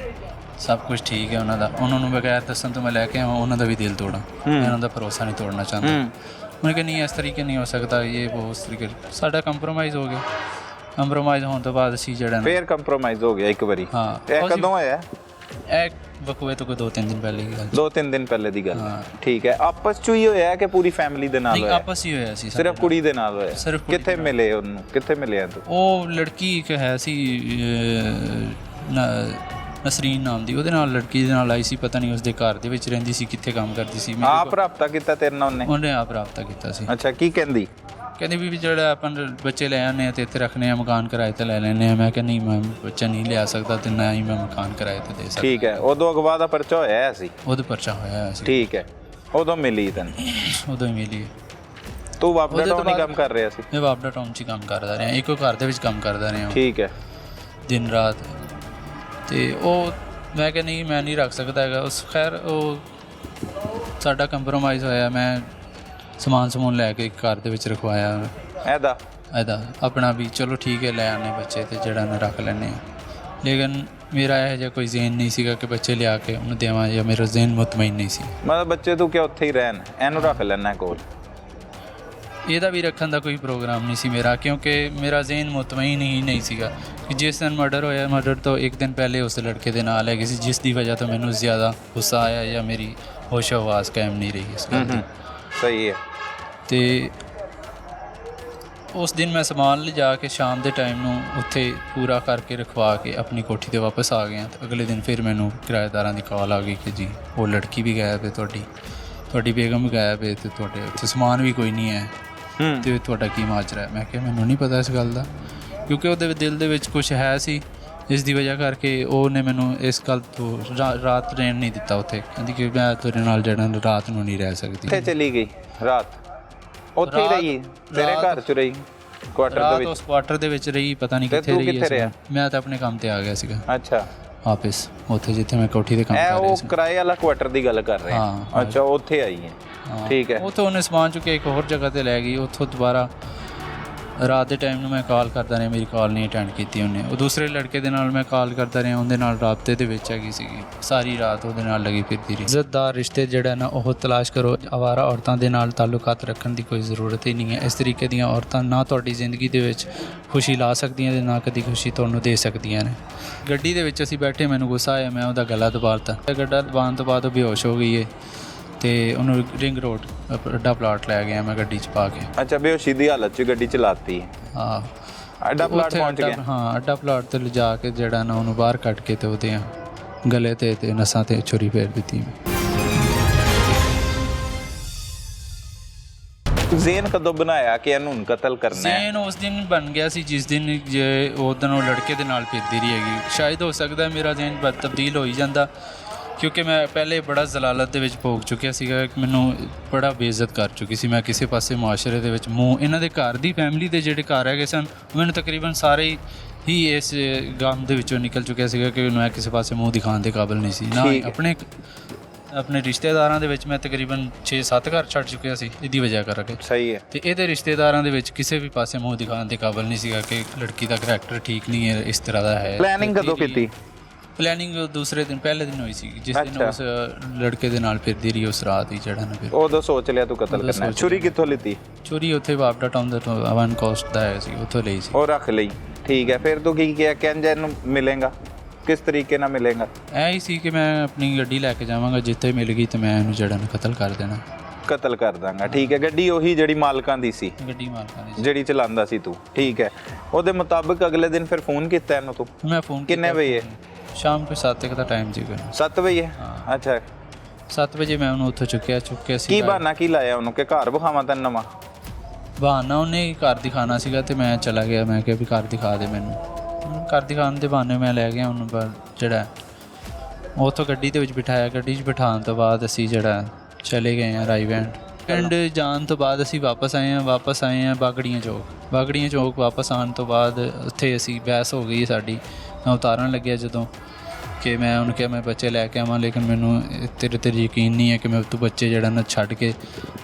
ਸਭ ਕੁਝ ਠੀਕ ਹੈ ਉਹਨਾਂ ਦਾ ਉਹਨਾਂ ਨੂੰ ਬਗੈਰ ਦੱਸਣ ਤੋਂ ਮੈਂ ਲੈ ਕੇ ਆਵਾਂ ਉਹਨਾਂ ਦਾ ਵੀ ਦਿਲ ਤੋੜਾਂ ਮੈਂ ਉਹਨਾਂ ਦਾ ਭਰੋਸਾ ਨਹੀਂ ਤੋੜਨਾ ਚਾਹੁੰਦਾ ਮੈਂ ਕਿਹਾ ਨਹੀਂ ਇਸ ਤਰੀਕੇ ਨਹੀਂ ਹੋ ਸਕਦਾ ਇਹ ਉਹ ਉਸ ਤਰੀਕੇ ਸਾਡਾ ਕੰਪਰੋਮਾਈਜ਼ ਹੋ ਗਿਆ ਕੰਪਰੋਮਾਈਜ਼ ਹੋਣ ਤੋਂ ਬਾਅਦ ਅਸੀਂ ਜਿਹੜਾ ਫੇਰ ਕੰਪਰੋਮਾਈਜ਼ ਹੋ ਗਿਆ ਇੱਕ ਵਾਰੀ ਹਾਂ ਇਹ ਕਦੋਂ ਹੋਇਆ ਇਹ ਵਕੂਏ ਤੋਂ ਕੋਈ 2-3 ਦਿਨ ਪਹਿਲੇ ਦੀ ਗੱਲ 2-3 ਦਿਨ ਪਹਿਲੇ ਦੀ ਗੱਲ ਠੀਕ ਹੈ ਆਪਸ ਚ ਹੀ ਹੋਇਆ ਕਿ ਪੂਰੀ ਫੈਮਿਲੀ ਦੇ ਨਾਲ ਹੋਇਆ ਆਪਸ ਹੀ ਹੋਇਆ ਸੀ ਸਿਰਫ ਕੁੜੀ ਦੇ ਨਾਲ ਹੋਇਆ ਕਿੱਥੇ ਮਿਲੇ ਉਹਨੂੰ ਕਿੱਥੇ ਮਿਲਿਆ ਤੂੰ ਉਹ ਲੜਕੀ ਇੱਕ ਹੈ ਸੀ ਨਸਰੀਨ ਨਾਮ ਦੀ ਉਹਦੇ ਨਾਲ ਲੜਕੀ ਦੇ ਨਾਲ ਆਈ ਸੀ ਪਤਾ ਨਹੀਂ ਉਸਦੇ ਘਰ ਦੇ ਵਿੱਚ ਰਹਿੰਦੀ ਸੀ ਕਿੱਥੇ ਕੰਮ ਕਰਦੀ ਸੀ ਆਪ ਰਾਬਤਾ ਕੀਤਾ ਤੇਰੇ ਨਾਲ ਉਹਨੇ ਆਪ ਰਾਬਤਾ ਕੀਤਾ ਸੀ ਅੱਛਾ ਕੀ ਕਹਿੰਦੀ ਕਹਿੰਦੀ ਵੀ ਜਿਹੜਾ ਆਪਾਂ ਬੱਚੇ ਲੈ ਆਉਂਦੇ ਆ ਤੇ ਇੱਥੇ ਰੱਖਣੇ ਆ ਮਕਾਨ ਕਿਰਾਏ ਤੇ ਲੈ ਲੈਂਦੇ ਆ ਮੈਂ ਕਿਹਾ ਨਹੀਂ ਮੈਂ ਬੱਚਾ ਨਹੀਂ ਲਿਆ ਸਕਦਾ ਤੇ ਨਾ ਹੀ ਮੈਂ ਮਕਾਨ ਕਿਰਾਏ ਤੇ ਦੇ ਸਕਦਾ ਠੀਕ ਹੈ ਉਦੋਂ ਅਗਵਾ ਦਾ ਪਰਚਾ ਹੋਇਆ ਸੀ ਉਹਦਾ ਪਰਚਾ ਹੋਇਆ ਸੀ ਠੀਕ ਹੈ ਉਦੋਂ ਮਿਲੀ ਤੈਨੂੰ ਉਦੋਂ ਹੀ ਮਿਲੀ ਤੂੰ ਬਾਬਡਾ ਟਾਊਨ ਹੀ ਕੰਮ ਕਰ ਰਿਹਾ ਸੀ ਮੈਂ ਬਾਬਡਾ ਟਾਊਨ 'ਚ ਕੰਮ ਕਰਦਾ ਰਿਹਾ ਇੱਕੋ ਘਰ ਦੇ ਵਿੱਚ ਕੰਮ ਕਰਦਾ ਰਿਹਾ ਠੀਕ ਹੈ ਦਿਨ ਰਾਤ ਤੇ ਉਹ ਮੈਂ ਕਿਹਾ ਨਹੀਂ ਮੈਂ ਨਹੀਂ ਰੱਖ ਸਕਦਾ ਹੈਗਾ ਉਸ ਖੈਰ ਉਹ ਸਾਡਾ ਕੰਪਰੋਮਾਈਜ਼ ਹੋਇਆ ਮੈਂ ਸਮਾਨ ਲੈ ਕੇ ਘਰ ਦੇ ਵਿੱਚ ਰਖਵਾਇਆ ਇਹਦਾ ਆਪਣਾ ਵੀ ਚਲੋ ਠੀਕ ਹੈ ਲੈ ਆਨੇ ਬੱਚੇ ਤੇ ਜਿਹੜਾ ਨਾ ਰੱਖ ਲੈਂਦੇ ਆ ਲੇਕਿਨ ਮੇਰਾ ਇਹੋ ਜਿਹਾ ਕੋਈ ਜ਼ਹਿਨ ਨਹੀਂ ਸੀਗਾ ਕਿ ਬੱਚੇ ਲਿਆ ਕੇ ਉਹਨੂੰ ਦੇਵਾਂ ਜਾਂ ਮੇਰਾ ਜ਼ਹਿਨ ਮੁਤਮਈਨ ਨਹੀਂ ਸੀ ਮਤਲਬ ਬੱਚੇ ਤੂੰ ਕਿ ਉੱਥੇ ਹੀ ਰਹਿਣ ਇਹਨੂੰ ਰੱਖ ਲੈਣਾ ਕੋਲ ਇਹਦਾ ਵੀ ਰੱਖਣ ਦਾ ਕੋਈ ਪ੍ਰੋਗਰਾਮ ਨਹੀਂ ਸੀ ਮੇਰਾ ਕਿਉਂਕਿ ਮੇਰਾ ਜ਼ਹਿਨ ਮੁਤਮਈਨ ਹੀ ਨਹੀਂ ਸੀਗਾ ਕਿ ਜਿਸ ਦਿਨ ਮਰਡਰ ਹੋਇਆ ਮਰਡਰ ਤੋਂ ਇੱਕ ਦਿਨ ਪਹਿਲੇ ਉਸ ਲੜਕੇ ਦੇ ਨਾਲ ਹੈਗੀ ਸੀ ਜਿਸ ਦੀ ਵਜ੍ਹਾ ਤੋਂ ਮੈਨੂੰ ਜ਼ਿਆਦਾ ਗੁੱਸਾ ਆਇਆ ਜਾਂ ਮੇਰੀ ਹੋਸ਼ੋ ਹਵਾਸ ਕਾਇਮ ਨਹੀਂ ਰਹੀ ਇਸ ਗੱਲ ਦੀ ਸਹੀ ਹੈ ਤੇ ਉਸ ਦਿਨ ਮੈਂ ਸਮਾਨ ਲਿਜਾ ਕੇ ਸ਼ਾਮ ਦੇ ਟਾਈਮ ਨੂੰ ਉੱਥੇ ਪੂਰਾ ਕਰਕੇ ਰਖਵਾ ਕੇ ਆਪਣੀ ਕੋਠੀ 'ਤੇ ਵਾਪਸ ਆ ਗਿਆ ਤੇ ਅਗਲੇ ਦਿਨ ਫਿਰ ਮੈਨੂੰ ਕਿਰਾਏਦਾਰਾਂ ਦੀ ਕਾਲ ਆ ਗਈ ਕਿ ਜੀ ਉਹ ਲੜਕੀ ਵੀ ਗਾਇਬ ਹੈ ਤੁਹਾਡੀ ਬੇਗਮ ਵੀ ਗਾਇਬ ਹੈ ਤੇ ਤੁਹਾਡੇ ਉੱਥੇ ਸਮਾਨ ਵੀ ਕੋਈ ਨਹੀਂ ਹੈ ਤੇ ਤੁਹਾਡਾ ਕੀ ਮਾਜਰਾ ਹੈ ਮੈਂ ਕਿਹਾ ਮੈਨੂੰ ਨਹੀਂ ਪਤਾ ਇਸ ਗੱਲ ਦਾ ਕਿਉਂਕਿ ਉਹਦੇ ਦਿਲ ਦੇ ਵਿੱਚ ਕੁਝ ਹੈ ਸੀ ਇਸ ਦੀ ਵਜ੍ਹਾ ਕਰਕੇ ਉਹਨੇ ਮੈਨੂੰ ਇਸ ਗੱਲ ਤੋਂ ਰਾਤ ਰਹਿਣ ਨਹੀਂ ਦਿੱਤਾ ਉੱਥੇ ਕਹਿੰਦੀ ਕਿ ਮੈਂ ਤੇਰੇ ਨਾਲ ਜਿਹੜਾ ਰਾਤ ਨੂੰ ਨਹੀਂ ਰਹਿ ਸਕਦੀ ਕਿੱਥੇ ਚਲੀ ਗਈ ਰਾਤ ਉੱਥੇ ਹੀ ਰਹੀ ਤੇਰੇ ਘਰ 'ਚ ਰਹੀ ਕੁਆਟਰ ਦੇ ਵਿੱਚ ਉਸ ਕੁਆਟਰ ਦੇ ਵਿੱਚ ਰਹੀ ਪਤਾ ਨਹੀਂ ਕਿੱਥੇ ਰਹੀ ਮੈਂ ਤਾਂ ਆਪਣੇ ਕੰਮ ਤੇ ਆ ਗਿਆ ਸੀਗਾ ਅੱਛਾ ਵਾਪਿਸ ਉੱਥੇ ਜਿੱਥੇ ਮੈਂ ਕੋਠੀ ਤੇ ਕੰਮ ਕਰ ਰਿਹਾ ਸੀ ਉਹ ਕਿਰਾਏ ਵਾਲਾ ਕੁਆਟਰ ਦੀ ਗੱਲ ਕਰ ਰਹੇ ਹਾਂ ਅੱਛਾ ਉੱਥੇ ਆਈ ਹੈ ਠੀਕ ਹੈ ਉੱਥੋਂ ਉਹਨੇ ਸਮਾਨ ਚੁੱਕਿਆ ਇੱਕ ਹੋਰ ਜਗ੍ਹਾ ਤੇ ਲੈ ਗਈ ਉੱਥੋਂ ਦੁਬਾਰਾ ਰਾਤ ਦੇ ਟਾਈਮ ਨੂੰ ਮੈਂ ਕਾਲ ਕਰਦਾ ਰਿਹਾ ਮੇਰੀ ਕਾਲ ਨਹੀਂ ਅਟੈਂਡ ਕੀਤੀ ਉਹਨੇ ਉਹ ਦੂਸਰੇ ਲੜਕੇ ਦੇ ਨਾਲ ਮੈਂ ਕਾਲ ਕਰਦਾ ਰਿਹਾ ਉਹਦੇ ਨਾਲ ਰਾਬਤੇ ਦੇ ਵਿੱਚ ਹੈਗੀ ਸੀਗੀ ਸਾਰੀ ਰਾਤ ਉਹਦੇ ਨਾਲ ਲੱਗੀ ਫਿਰਦੀ ਰਹੀ ਇੱਜ਼ਤਦਾਰ ਰਿਸ਼ਤੇ ਜਿਹੜਾ ਨਾ ਉਹ ਤਲਾਸ਼ ਕਰੋ ਆਵਾਰਾ ਔਰਤਾਂ ਦੇ ਨਾਲ ਤਾਲੁਕਾਤ ਰੱਖਣ ਦੀ ਕੋਈ ਜ਼ਰੂਰਤ ਹੀ ਨਹੀਂ ਹੈ ਇਸ ਤਰੀਕੇ ਦੀਆਂ ਔਰਤਾਂ ਨਾ ਤੁਹਾਡੀ ਜ਼ਿੰਦਗੀ ਦੇ ਵਿੱਚ ਖੁਸ਼ੀ ਲਾ ਸਕਦੀਆਂ ਤੇ ਨਾ ਕਦੀ ਖੁਸ਼ੀ ਤੁਹਾਨੂੰ ਦੇ ਸਕਦੀਆਂ ਨੇ ਗੱਡੀ ਦੇ ਵਿੱਚ ਅਸੀਂ ਬੈਠੇ ਮੈਨੂੰ ਗੁੱਸਾ ਆਇਆ ਮੈਂ ਉਹਦਾ ਗਲਾ ਦਬਾ ਦਿੱਤਾ ਗੱਡਾ ਦਬਾਉਣ ਤੋਂ ਬਾਅਦ ਉਹ ਬੇਹੋਸ਼ ਹੋ ਗਈ ਹੈ ਤੇ ਉਹਨੂੰ ਰਿੰਗ ਰੋਡ ਵੱਡਾ ਪਲਾਟ ਲੈ ਗਿਆ ਮੈਂ ਗੱਡੀ 'ਚ ਪਾ ਕੇ ਅੱਛਾ ਬੇਹੋਸ਼ੀ ਦੀ ਹਾਲਤ 'ਚ ਗੱਡੀ ਚਲਾਤੀ ਹਾਂ ਅੱਡਾ ਪਲਾਟ ਉੱਥੇ ਪਹੁੰਚ ਅੱਡਾ- ਗਏ। ਹਾਂ ਅੱਡਾ ਪਲਾਟ ਤੇ ਲਿਜਾ ਕੇ ਜਿਹੜਾ ਨਾ ਉਹਨੂੰ ਬਾਹਰ ਕੱਢ ਕੇ ਤੇ ਉਹਦੇ ਗਲੇ ਤੇ ਨਸਾਂ ਤੇ ਛੁਰੀ ਫੇਰ ਦਿੱਤੀ ਮੈਂ। ਜ਼ੇਨ ਕਦੋਂ ਬਣਾਇਆ ਕਿ ਇਹਨੂੰ ਹੁਣ ਕਤਲ ਕਰਨਾ ਹੈ? ਜ਼ੇਨ ਉਸ ਦਿਨ ਬਣ ਗਿਆ ਸੀ ਜਿਸ ਦਿਨ ਜੇ ਉਸ ਦਿਨ ਉਹ ਲੜਕੇ ਦੇ ਨਾਲ ਫਿਰਦੀ ਰਹੀ ਹੈਗੀ। ਸ਼ਾਇਦ ਹੋ ਸਕਦਾ ਮੇਰਾ ਜ਼ੇਨ ਤਬਦੀਲ ਹੋ ਹੀ ਜਾਂਦਾ, ਕਿਉਂਕਿ ਮੈਂ ਪਹਿਲੇ ਬੜਾ ਜ਼ਲਾਲਤ ਦੇ ਵਿੱਚ ਭੋਗ ਚੁੱਕਿਆ ਸੀਗਾ, ਮੈਨੂੰ ਬੜਾ ਬੇਇੱਜ਼ਤ ਕਰ ਚੁੱਕੀ ਸੀ ਮੈਂ ਕਿਸੇ ਪਾਸੇ ਮੁਆਸ਼ਰੇ ਦੇ ਵਿੱਚ। ਮੂੰਹ ਇਹਨਾਂ ਦੇ ਘਰ ਦੀ ਫੈਮਿਲੀ ਦੇ ਜਿਹੜੇ ਘਰ ਹੈਗੇ ਸਨ ਮੈਨੂੰ ਤਕਰੀਬਨ ਸਾਰੇ ਹੀ ਇਸ ਗਮ ਦੇ ਵਿੱਚੋਂ ਨਿਕਲ ਚੁੱਕਿਆ ਸੀਗਾ ਕਿ ਮੈਂ ਕਿਸੇ ਪਾਸੇ ਮੂੰਹ ਦਿਖਾਉਣ ਦੇ ਕਾਬਿਲ ਨਹੀਂ ਸੀ। ਨਾ ਠੀਕ ਹੈ। ਆਪਣੇ ਰਿਸ਼ਤੇਦਾਰਾਂ ਦੇ ਵਿੱਚ ਮੈਂ ਤਕਰੀਬਨ 6-7 ਘਰ ਛੱਡ ਚੁੱਕਿਆ ਸੀ ਇਹਦੀ ਵਜ੍ਹਾ ਕਰਕੇ। ਸਹੀ ਹੈ। ਤੇ ਇਹਦੇ ਰਿਸ਼ਤੇਦਾਰਾਂ ਦੇ ਵਿੱਚ ਕਿਸੇ ਵੀ ਪਾਸੇ ਮੂੰਹ ਦਿਖਾਉਣ ਦੇ ਕਾਬਿਲ ਨਹੀਂ ਸੀਗਾ ਕਿ ਲੜਕੀ ਦਾ ਕਰੈਕਟਰ ਠੀਕ ਨਹੀਂ ਹੈ, ਇਸ ਤਰ੍ਹਾਂ ਦਾ ਹੈ। ਪਲੈਨਿੰਗ ਕਦੋਂ ਕੀਤੀ? ਪਲੈਨਿੰਗ ਦੂਸਰੇ ਦਿਨ ਪਹਿਲੇ ਦਿਨ ਹੋਈ ਸੀ ਜਿਸ ਦਿਨ ਅੱਛਾ। ਉਸ ਲੜਕੇ ਦੇ ਨਾਲ ਫਿਰਦੀ ਰਹੀ ਉਸ ਰਾਤ ਹੀ ਜਿਹੜਾ ਨਾ ਫਿਰ ਉਦੋਂ ਸੋਚ ਲਿਆ ਤੂੰ ਕਤਲ ਉਦੋਂ ਕਰਨਾ ਹੈ। ਸੋਚ ਛੁਰੀ ਲਿਆ। ਕਿੱਥੋਂ ਲਿੱਤੀ? ਚੋਰੀ ਉੱਥੇ ਬਾਬਡਾ ਟਾਊਨ ਦਾ ਵਨ ਕੋਸਟ ਦਾ ਹੈ ਸੀ, ਉੱਥੋਂ ਲਈ ਸੀ। ਉਹ ਰੱਖ ਲਈ। ਠੀਕ ਹੈ, ਫਿਰ ਤੂੰ ਕੀ ਕਿਹਾ? ਕਹਿੰਦਾ ਇਹਨੂੰ ਮਿਲੇਗਾ ਕਿਸ ਤਰੀਕੇ ਨਾਲ ਮਿਲੇਗਾ? ਇਹ ਹੀ ਸੀ ਕਿ ਮੈਂ ਆਪਣੀ ਗੱਡੀ ਲੈ ਕੇ ਜਾਵਾਂਗਾ, ਜਿੱਥੇ ਮਿਲ ਗਈ ਤੇ ਮੈਂ ਇਹਨੂੰ ਜਿਹੜਾ ਨਾ ਕਤਲ ਕਰ ਦੇਣਾ। ਕਤਲ ਕਰ ਦਾਂਗਾ। ਠੀਕ ਹੈ। ਗੱਡੀ ਉਹੀ ਜਿਹੜੀ ਮਾਲਕਾਂ ਦੀ ਸੀ, ਗੱਡੀ ਮਾਲਕਾਂ ਦੀ ਸੀ। ਜਿਹੜੀ ਚਲਾਉਂਦਾ ਸੀ ਤੂੰ? ਠੀਕ ਹੈ। ਉਹਦੇ ਮੁਤਾਬਕ ਅਗਲੇ ਦਿਨ ਫਿਰ ਫੋਨ ਕੀਤਾ ਇਹਨੂੰ ਤੂੰ? ਮੈਂ ਫੋਨ ਕਿੰਨੇ ਵਜੇ? ਸ਼ਾਮ ਨੂੰ 7 ਦਾ ਟਾਈਮ ਸੀਗਾ। 7 ਵਜੇ? ਅੱਛਾ। 7 ਵਜੇ ਮੈਂ ਉਹਨੂੰ ਉੱਥੋਂ ਚੁੱਕਿਆ ਸੀ। ਕੀ ਬਹਾਨਾ ਕੀ ਲਾਇਆ ਉਹਨੂੰ ਕਿ ਘਰ ਵਿਖਾਵਾਂ ਤੈਨੂੰ ਨਵਾਂ? ਬਹਾਨਾ ਉਹਨੇ ਘਰ ਦਿਖਾਣਾ ਸੀਗਾ ਤੇ ਮੈਂ ਚਲਾ ਗਿਆ। ਮੈਂ ਕਿਹਾ ਵੀ ਘਰ ਦਿਖਾ ਦੇ ਮੈਨੂੰ। ਘਰ ਦਿਖਾਉਣ ਦੇ ਬਹਾਨੇ ਮੈਂ ਲੈ ਗਿਆ ਉਹਨੂੰ, ਪਰ ਜਿਹੜਾ ਉੱਥੋਂ ਗੱਡੀ ਦੇ ਵਿੱਚ ਬਿਠਾਇਆ। ਗੱਡੀ 'ਚ ਬਿਠਾਉਣ ਤੋਂ ਬਾਅਦ ਅਸੀਂ ਜਿਹੜਾ ਚਲੇ ਗਏ ਹਾਂ ਰਾਈਵੈਂਡ। ਪਿੰਡ ਜਾਣ ਤੋਂ ਬਾਅਦ ਅਸੀਂ ਵਾਪਸ ਆਏ ਹਾਂ ਬਾਗੜੀਆਂ ਚੌਕ। ਵਾਪਸ ਆਉਣ ਤੋਂ ਬਾਅਦ ਉੱਥੇ ਅਸੀਂ ਬਹਿਸ ਹੋ ਗਈ ਸਾਡੀ। ਮੈਂ ਉਤਾਰਨ ਲੱਗਿਆ ਜਦੋਂ ਕਿ ਮੈਂ ਉਹਨੂੰ ਕਿਹਾ ਮੈਂ ਬੱਚੇ ਲੈ ਕੇ ਆਵਾਂ, ਲੇਕਿਨ ਮੈਨੂੰ ਤੇਰੇ ਤੇ ਯਕੀਨ ਨਹੀਂ ਹੈ ਕਿ ਮੈਂ ਤੂੰ ਬੱਚੇ ਜਿਹੜਾ ਨਾ ਛੱਡ ਕੇ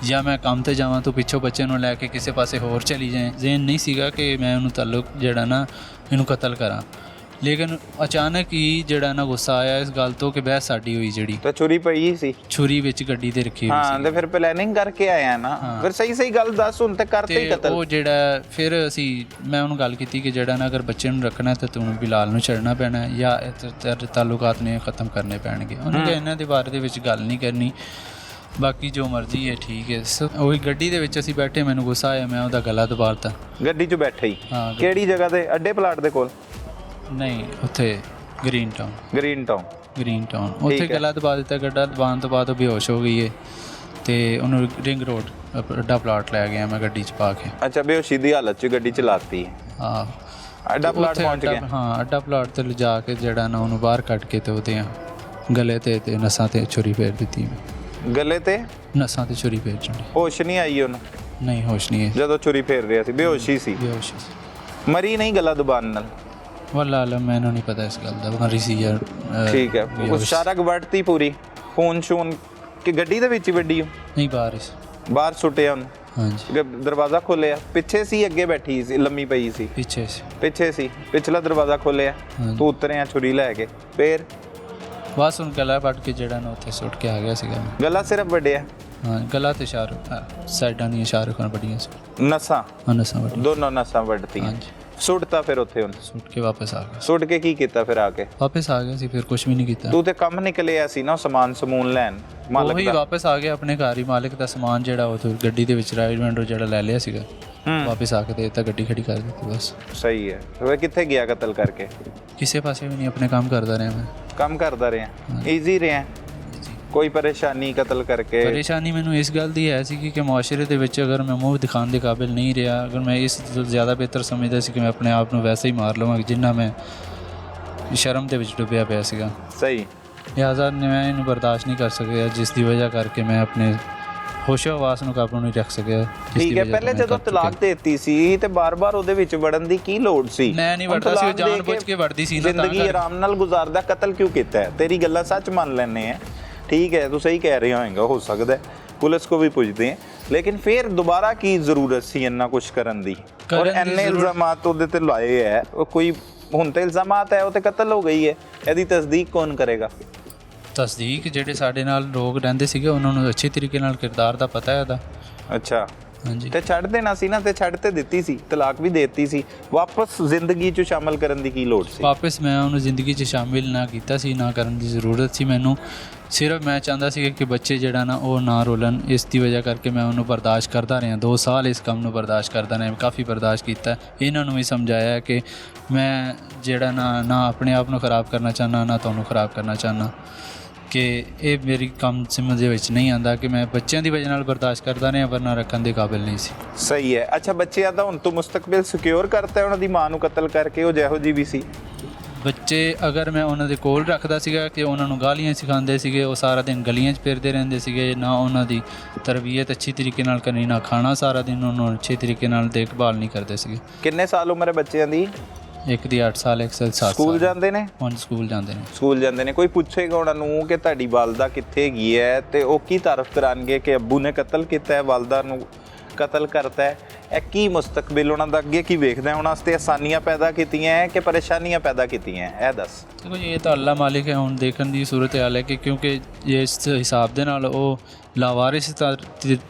ਜਾਂ ਮੈਂ ਕੰਮ ਤੇ ਜਾਵਾਂ ਤੂੰ ਪਿੱਛੋਂ ਬੱਚੇ ਨੂੰ ਲੈ ਕੇ ਕਿਸੇ ਪਾਸੇ ਹੋਰ ਚਲੀ ਜਾਏ। ਜ਼ੇਨ ਨਹੀਂ ਸੀਗਾ ਕਿ ਮੈਂ ਉਹਨੂੰ ਤਾਲੁਕ ਜਿਹੜਾ ਨਾ ਇਹਨੂੰ ਕਤਲ ਕਰਾਂ, ਲੇਕਿਨ ਅਚਾਨਕ ਹੀ ਜਿਹੜਾ ਨਾ ਗੁੱਸਾ ਆਇਆ ਇਸ ਗੱਲ ਤੋਂ ਕਿ ਬਹਿਸ ਸਾਡੀ ਹੋਈ ਜਿਹੜੀ। ਤਾਂ ਛੁਰੀ ਪਈ ਸੀ ਛੁਰੀ ਵਿੱਚ ਗੱਡੀ ਤੇ ਰੱਖੀ ਹੋਈ ਹਾਂ, ਤੇ ਫਿਰ ਪਲੈਨਿੰਗ ਕਰਕੇ ਆਇਆ ਨਾ। ਫਿਰ ਸਹੀ ਗੱਲ ਦੱਸ, ਹੁਣ ਤੇ ਕਰਤੇ ਹੀ ਤੇ ਕਤਲ। ਉਹ ਜਿਹੜਾ ਫਿਰ ਮੈਂ ਉਹਨੂੰ ਗੱਲ ਕੀਤੀ ਕਿ ਜਿਹੜਾ ਨਾ ਅਗਰ ਬੱਚੇ ਨੂੰ ਰੱਖਣਾ ਤਾਂ ਤੈਨੂੰ ਬਿਲਾਲ ਨੂੰ ਛੱਡਣਾ ਪੈਣਾ ਜਾਂ ਤੇਰੇ ਤਾਲੁਕਾਤ ਨੇ ਖਤਮ ਕਰਨੇ ਪੈਣਗੇ। ਉਹਨੇ ਕਿਹਾ ਇਹਨਾਂ ਦੇ ਬਾਰੇ ਦੇ ਵਿੱਚ ਗੱਲ ਨਹੀਂ ਕਰਨੀ, ਬਾਕੀ ਜੋ ਮਰਜ਼ੀ ਹੈ ਠੀਕ ਹੈ। ਉਹੀ ਗੱਡੀ ਦੇ ਵਿੱਚ ਅਸੀਂ ਬੈਠੇ, ਮੈਨੂੰ ਗੁੱਸਾ ਆਇਆ, ਮੈਂ ਉਹਦਾ ਗਲਾ ਦਬਾਤਾ ਗੱਡੀ 'ਚ ਬੈਠੇ ਹੀ? ਹਾਂ। ਕਿਹੜੀ ਜਗ੍ਹਾ ਤੇ? ਅੱਡੇ ਪਲਾਟ ਦੇ ਕੋਲ? ਨਹੀਂ, ਉੱਥੇ ਗ੍ਰੀਨ ਟਾਊਨ ਉੱਥੇ ਗਲਾ ਦਬਾ ਦਿੱਤਾ। ਗੱਡਾ ਦਬਾਉਣ ਤੋਂ ਬਾਅਦ ਉਹ ਬੇਹੋਸ਼ ਹੋ ਗਈ ਹੈ ਤੇ ਉਹਨੂੰ ਰਿੰਗ ਰੋਡ ਅੱਡਾ ਪਲਾਟ ਲੈ ਗਿਆ ਮੈਂ ਗੱਡੀ 'ਚ ਪਾ ਕੇ। ਅੱਛਾ, ਬੇਹੋਸ਼ੀ ਦੀ ਹਾਲਤ 'ਚ ਗੱਡੀ ਚਲਾਤੀ? ਹਾਂ। ਅੱਡਾ ਪਲਾਟ ਪਹੁੰਚ ਗਿਆ? ਹਾਂ, ਅੱਡਾ ਪਲਾਟ ਤੇ ਲਿਜਾ ਕੇ ਜਿਹੜਾ ਨਾ ਉਹਨੂੰ ਬਾਹਰ ਕੱਢ ਕੇ ਤੇ ਉਹਦੇ ਗਲੇ ਤੇ ਨਸਾਂ ਤੇ ਛੁਰੀ ਫੇਰ ਦਿੱਤੀ ਮੈਂ। ਗਲੇ ਤੇ ਨਸਾਂ ਤੇ ਛੁਰੀ ਫੇਰ ਚੰਡੀ। ਹੋਸ਼ ਨਹੀਂ ਆਈ ਉਹਨੂੰ? ਨਹੀਂ, ਹੋਸ਼ ਨਹੀਂ ਹੈ। ਜਦੋਂ ਛੁਰੀ ਫੇਰ ਰਿਹਾ ਸੀ ਬੇਹੋਸ਼ੀ ਸੀ? ਬੇਹੋਸ਼ ਸੀ। ਮਰੀ ਨਹੀਂ ਗਲਾ ਦਬਾਨ ਨਾਲ? ਵੱਲਾ ਆਲਮ ਮੈਨੂੰ ਨਹੀਂ ਪਤਾ ਇਸ ਗੱਲ ਦਾ, ਮਰੀ ਸੀ ਯਾਰ। ਠੀਕ ਹੈ। ਉਹ ਸਾਰਾ ਗਵੜਤੀ ਪੂਰੀ ਫੋਨ ਸ਼ੋਨ ਕਿ ਗੱਡੀ ਦੇ ਵਿੱਚ ਹੀ ਵੱਡੀ? ਨਹੀਂ, ਬਾਹਰ ਸੁੱਟਿਆ ਉਹਨੂੰ? ਹਾਂਜੀ। ਦਰਵਾਜ਼ਾ ਖੋਲਿਆ? ਪਿੱਛੇ ਸੀ ਅੱਗੇ ਬੈਠੀ ਸੀ ਲੰਮੀ ਪਈ ਸੀ? ਪਿੱਛੇ ਸੀ। ਪਿਛਲਾ ਦਰਵਾਜ਼ਾ ਖੋਲਿਆ, ਤੂੰ ਉਤਰਿਆ ਛੁਰੀ ਲੈ ਕੇ, ਫੇਰ? ਬਸ ਹੁਣ ਗਲਾ ਵੱਢ ਕੇ ਜਿਹੜਾ ਨਾ ਉੱਥੇ ਸੁੱਟ ਕੇ ਆ ਗਿਆ ਸੀਗਾ ਮੈਂ। ਗਲਾ ਸਿਰਫ ਵੱਢਿਆ? ਹਾਂ, ਗਲਾ ਤੇ ਸਾਈਡਾਂ ਦੀਆਂ ਸ਼ਾਹਰੁਖ ਵੱਡੀਆਂ ਸੀ। ਨਸਾਂ? ਨਸਾਂ ਵੱਡੀਆਂ, ਦੋਨੋਂ ਨਸਾਂ ਵੱਢਤੀਆਂ? ਹਾਂਜੀ। ਸੁੱਟਤਾ ਫਿਰ ਉੱਥੇ ਉਹਨੂੰ? ਸੁੱਟ ਕੇ ਵਾਪਸ ਆ ਗਿਆ। ਸੁੱਟ ਕੇ ਕੀ ਕੀਤਾ ਫਿਰ ਆ ਕੇ? ਵਾਪਸ ਆ ਗਿਆ ਸੀ, ਫਿਰ ਕੁਝ ਵੀ ਨਹੀਂ ਕੀਤਾ। ਤੂੰ ਤੇ ਕੰਮ ਨਿਕਲਿਆ ਸੀ ਨਾ ਸਮਾਨ ਸਮੂਨ ਲੈਣ ਮਾਲਕ ਉਹੀ ਦਾ? ਵਾਪਸ ਆ ਗਿਆ ਆਪਣੇ ਘਰ ਹੀ। ਮਾਲਕ ਦਾ ਸਮਾਨ ਜਿਹੜਾ ਉਹ ਗੱਡੀ ਦੇ ਵਿੱਚ ਰਾਈਡਮੈਂਟ ਜਿਹੜਾ ਲੈ ਲਿਆ ਸੀਗਾ, ਵਾਪਸ ਆ ਕੇ ਤੇ ਤਾਂ ਗੱਡੀ ਖੜੀ ਕਰ ਦਿੱਤੀ ਬਸ। ਸਹੀ ਹੈ। ਫਿਰ ਕਿੱਥੇ ਗਿਆ ਕਤਲ ਕਰਕੇ? ਕਿਸੇ ਪਾਸੇ ਵੀ ਨਹੀਂ, ਆਪਣੇ ਕੰਮ ਕਰਦਾ ਰਿਹਾ ਮੈਂ। ਕੰਮ ਕਰਦਾ ਰਿਹਾ? ਈਜ਼ੀ ਰਿਹਾ? ਕੋਈ ਪਰੇਸ਼ਾਨੀ ਕਤਲ ਕਰਕੇ? ਪਰੇਸ਼ਾਨੀ ਮੈਨੂੰ ਇਸ ਗੱਲ ਦੀ ਹੈ ਸੀ ਕਿ ਮੁਆਸ਼ਰੇ ਦੇ ਵਿੱਚ ਅਗਰ ਮੈਂ ਮੂੰਹ ਦਿਖਾਉਣ ਦੇ ਕਾਬਿਲ ਨਹੀਂ ਰਿਹਾ, ਅਗਰ ਮੈਂ ਇਸ ਤੋਂ ਜ਼ਿਆਦਾ ਬਿਹਤਰ ਸਮਝਦਾ ਸੀ ਕਿ ਮੈਂ ਆਪਣੇ ਆਪ ਨੂੰ ਵੈਸੇ ਹੀ ਮਾਰ ਲਵਾਂ ਜਿੰਨਾ ਮੈਂ ਸ਼ਰਮ ਦੇ ਵਿੱਚ ਡੁੱਬਿਆ ਪਿਆ ਸੀਗਾ। ਸਹੀ। ਲਿਹਾਜ਼ਾ ਮੈਂ ਇਹਨੂੰ ਬਰਦਾਸ਼ਤ ਨਹੀਂ ਕਰ ਸਕਿਆ, ਜਿਸ ਦੀ ਵਜ੍ਹਾ ਕਰਕੇ ਮੈਂ ਆਪਣੇ ਹੋਸ਼ੋ ਹਵਾਸ ਨੂੰ ਕਾਬੂ ਨਹੀਂ ਰੱਖ ਸਕਿਆ। ਠੀਕ ਹੈ। ਪਹਿਲੇ ਜਦੋਂ ਤਲਾਕ ਦੇਤੀ ਸੀ ਤੇ ਬਾਰ-ਬਾਰ ਉਹਦੇ ਵਿੱਚ ਵੜਨ ਦੀ ਕੀ ਲੋੜ ਸੀ? ਮੈਂ ਨਹੀਂ ਵੜਦਾ ਸੀ, ਜਾਣ-ਬੁੱਝ ਕੇ ਵੜਦੀ ਸੀ ਨਾ। ਜ਼ਿੰਦਗੀ ਆਰਾਮ ਨਾਲ ਗੁਜ਼ਾਰਦਾ, ਕਤਲ ਕਿਉਂ ਕੀਤਾ? ਤੇਰੀ ਗੱਲਾਂ ਸੱਚ ਮੰਨ ਲੈਣੇ ਆ, ਠੀਕ ਹੈ, ਤੂੰ ਸਹੀ ਕਹਿ ਰਿਹਾ ਹੋਏਗਾ, ਹੋ ਸਕਦਾ ਪੁਲਿਸ ਕੋ ਵੀ ਪੁੱਛਦੇ ਆ, ਲੇਕਿਨ ਫਿਰ ਦੁਬਾਰਾ ਕੀ ਜ਼ਰੂਰਤ ਸੀ ਇੰਨਾ ਕੁਝ ਕਰਨ ਦੀ? ਔਰ ਇੰਨੇ ਇਲਜ਼ਾਮਾਤ ਉਹਦੇ ਤੇ ਲਾਏ ਹੈ, ਉਹ ਕੋਈ ਹੁਣ ਤੇ ਇਲਜ਼ਾਮਾਤ ਹੈ, ਉਹ ਤੇ ਕਤਲ ਹੋ ਗਈ ਹੈ, ਇਹਦੀ ਤਸਦੀਕ ਕੌਣ ਕਰੇਗਾ? ਤਸਦੀਕ ਜਿਹੜੇ ਸਾਡੇ ਨਾਲ ਲੋਕ ਰਹਿੰਦੇ ਸੀਗੇ ਉਹਨਾਂ ਨੂੰ ਅੱਛੇ ਤਰੀਕੇ ਨਾਲ ਕਿਰਦਾਰ ਦਾ ਪਤਾ ਹੈ ਉਹਦਾ। ਅੱਛਾ। ਹਾਂਜੀ। ਤੇ ਛੱਡ ਦੇਣਾ ਸੀ ਨਾ, ਤੇ ਛੱਡ ਤੇ ਦਿੱਤੀ ਸੀ, ਤਲਾਕ ਵੀ ਦੇ ਦਿੱਤੀ ਸੀ, ਵਾਪਸ ਜ਼ਿੰਦਗੀ 'ਚ ਸ਼ਾਮਲ ਕਰਨ ਦੀ ਕੀ ਲੋੜ ਸੀ? ਵਾਪਸ ਮੈਂ ਉਹਨੂੰ ਜ਼ਿੰਦਗੀ 'ਚ ਸ਼ਾਮਿਲ ਨਾ ਕੀਤਾ ਸੀ, ਨਾ ਕਰਨ ਦੀ ਜ਼ਰੂਰਤ ਸੀ ਮੈਨੂੰ। ਸਿਰਫ ਮੈਂ ਚਾਹੁੰਦਾ ਸੀ ਕਿ ਬੱਚੇ ਜਿਹੜਾ ਨਾ ਉਹ ਨਾ ਰੋਲਣ, ਇਸ ਦੀ ਵਜ੍ਹਾ ਕਰਕੇ ਮੈਂ ਉਹਨੂੰ ਬਰਦਾਸ਼ਤ ਕਰਦਾ ਰਿਹਾ। 2 ਸਾਲ ਇਸ ਕੰਮ ਨੂੰ ਬਰਦਾਸ਼ਤ ਕਰਦਾ ਰਿਹਾ, ਕਾਫੀ ਬਰਦਾਸ਼ਤ ਕੀਤਾ। ਇਹਨਾਂ ਨੂੰ ਵੀ ਸਮਝਾਇਆ ਕਿ ਮੈਂ ਜਿਹੜਾ ਨਾ ਆਪਣੇ ਆਪ ਨੂੰ ਖ਼ਰਾਬ ਕਰਨਾ ਚਾਹੁੰਦਾ, ਨਾ ਤੁਹਾਨੂੰ ਖ਼ਰਾਬ ਕਰਨਾ ਚਾਹੁੰਦਾ, ਕਿ ਇਹ ਮੇਰੀ ਕੰਮ ਸਮਝ ਦੇ ਵਿੱਚ ਨਹੀਂ ਆਉਂਦਾ ਕਿ ਮੈਂ ਬੱਚਿਆਂ ਦੀ ਵਜ੍ਹਾ ਨਾਲ ਬਰਦਾਸ਼ਤ ਕਰਦਾ ਰਿਹਾ, ਵਰਨਾ ਰੱਖਣ ਦੇ ਕਾਬਿਲ ਨਹੀਂ ਸੀ। ਸਹੀ ਹੈ। ਅੱਛਾ, ਬੱਚਿਆਂ ਦਾ ਹੁਣ ਤੋਂ ਮੁਸਤਕਬਲ ਸਿਕਿਉਰ ਕਰਤਾ ਉਹਨਾਂ ਦੀ ਮਾਂ ਨੂੰ ਕਤਲ ਕਰਕੇ, ਉਹ ਜਿਹੋ ਜੀ ਵੀ ਸੀ? ਬੱਚੇ ਅਗਰ ਮੈਂ ਉਹਨਾਂ ਦੇ ਕੋਲ ਰੱਖਦਾ ਸੀਗਾ ਕਿ ਉਹਨਾਂ ਨੂੰ ਗਾਲੀਆਂ ਸਿਖਾਉਂਦੇ ਸੀਗੇ, ਉਹ ਸਾਰਾ ਦਿਨ ਗਲੀਆਂ 'ਚ ਫਿਰਦੇ ਰਹਿੰਦੇ ਸੀਗੇ, ਨਾ ਉਹਨਾਂ ਦੀ ਤਰਬੀਅਤ ਅੱਛੀ ਤਰੀਕੇ ਨਾਲ ਕਰਨੀ, ਨਾ ਖਾਣਾ ਸਾਰਾ ਦਿਨ ਉਹਨਾਂ ਨੂੰ ਅੱਛੇ ਤਰੀਕੇ ਨਾਲ ਦੇਖਭਾਲ ਨਹੀਂ ਕਰਦੇ ਸੀਗੇ। ਕਿੰਨੇ ਸਾਲ ਉਮਰ ਹੈ ਬੱਚਿਆਂ ਦੀ? ਇੱਕ ਦੀ 8 ਸਾਲ, ਇੱਕ 7 ਸਾਲ। ਸਕੂਲ ਜਾਂਦੇ ਨੇ? ਹੁਣ ਸਕੂਲ ਜਾਂਦੇ ਨੇ। ਸਕੂਲ ਜਾਂਦੇ ਨੇ। ਕੋਈ ਪੁੱਛੇਗਾ ਉਹਨਾਂ ਨੂੰ ਕਿ ਤੁਹਾਡੀ ਵਾਲਦਾ ਕਿੱਥੇ ਗਈ ਹੈ, ਤੇ ਉਹ ਕੀ ਤਾਰਫ ਕਰਾਂਗੇ ਕਿ ਅੱਬੂ ਨੇ ਕਤਲ ਕੀਤਾ ਹੈ, ਵਾਲਦਾ ਨੂੰ ਕਤਲ ਕਰਤਾ ਹੈ? ਇਹ ਕੀ ਮੁਸਤਕਬਲ ਉਹਨਾਂ ਦਾ ਅੱਗੇ ਕੀ ਵੇਖਦਾ? ਉਹਨਾਂ ਵਾਸਤੇ ਆਸਾਨੀਆਂ ਪੈਦਾ ਕੀਤੀਆਂ ਹੈ ਕਿ ਪਰੇਸ਼ਾਨੀਆਂ ਪੈਦਾ ਕੀਤੀਆਂ ਹੈ? ਇਹ ਦੱਸ। ਦੇਖੋ ਇਹ ਤਾਂ ਅੱਲਾ ਮਾਲਿਕ ਹੈ, ਹੁਣ ਦੇਖਣ ਦੀ ਸੂਰਤ ਹਾਲ ਹੈ ਕਿ ਕਿਉਂਕਿ ਇਸ ਹਿਸਾਬ ਦੇ ਨਾਲ ਉਹ ਲਾਵਾਰਿਸ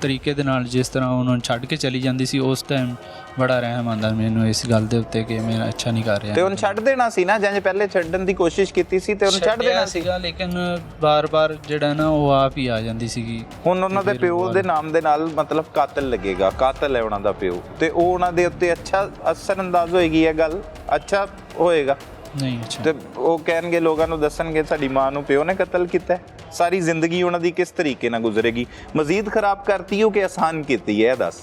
ਤਰੀਕੇ ਦੇ ਨਾਲ ਜਿਸ ਤਰ੍ਹਾਂ ਉਹਨਾਂ ਨੂੰ ਛੱਡ ਕੇ ਚਲੀ ਜਾਂਦੀ ਸੀ, ਉਸ ਟਾਈਮ ਬੜਾ ਰਹਿਮ ਆਉਂਦਾ ਮੈਨੂੰ ਇਸ ਗੱਲ ਦੇ ਉੱਤੇ ਕਿ ਮੈਂ ਅੱਛਾ ਨਹੀਂ ਕਰ ਰਿਹਾ। ਤੇ ਉਹਨੂੰ ਛੱਡ ਦੇਣਾ ਸੀ ਨਾ, ਜਾਂ ਪਹਿਲੇ ਛੱਡਣ ਦੀ ਕੋਸ਼ਿਸ਼ ਕੀਤੀ ਸੀ ਤੇ ਉਹਨੂੰ ਛੱਡ ਦੇਣਾ ਸੀਗਾ, ਲੇਕਿਨ ਬਾਰ-ਬਾਰ ਜਿਹੜਾ ਨਾ ਉਹ ਆਪ ਹੀ ਆ ਜਾਂਦੀ ਸੀਗੀ। ਹੁਣ ਉਹਨਾਂ ਦੇ ਪਿਓ ਦੇ ਨਾਮ ਦੇ ਨਾਲ ਮਤਲਬ ਕਾਤਲ ਲੱਗੇਗਾ, ਕਾਤਲ ਹੈ ਉਹਨਾਂ ਦਾ ਪਿਓ, ਤੇ ਉਹ ਉਹਨਾਂ ਦੇ ਉੱਤੇ ਅੱਛਾ ਅਸਰ ਅੰਦਾਜ਼ ਹੋਏਗੀ, ਇਹ ਗੱਲ ਅੱਛਾ ਹੋਏਗਾ ਨਹੀਂ? ਅੱਛਾ। ਤੇ ਉਹ ਕਹਿਣਗੇ, ਲੋਕਾਂ ਨੂੰ ਦੱਸਣਗੇ ਸਾਡੀ ਮਾਂ ਨੂੰ ਪਿਓ ਨੇ ਕਤਲ ਕੀਤਾ। ਸਾਰੀ ਜ਼ਿੰਦਗੀ ਉਹਨਾਂ ਦੀ ਕਿਸ ਤਰੀਕੇ ਨਾਲ ਗੁਜ਼ਰੇਗੀ? ਮਜ਼ੀਦ ਖਰਾਬ ਕਰਤੀ ਹੋ ਕਿ ਆਸਾਨ ਕੀਤੀ ਹੈ? ਇਹ ਦੱਸ।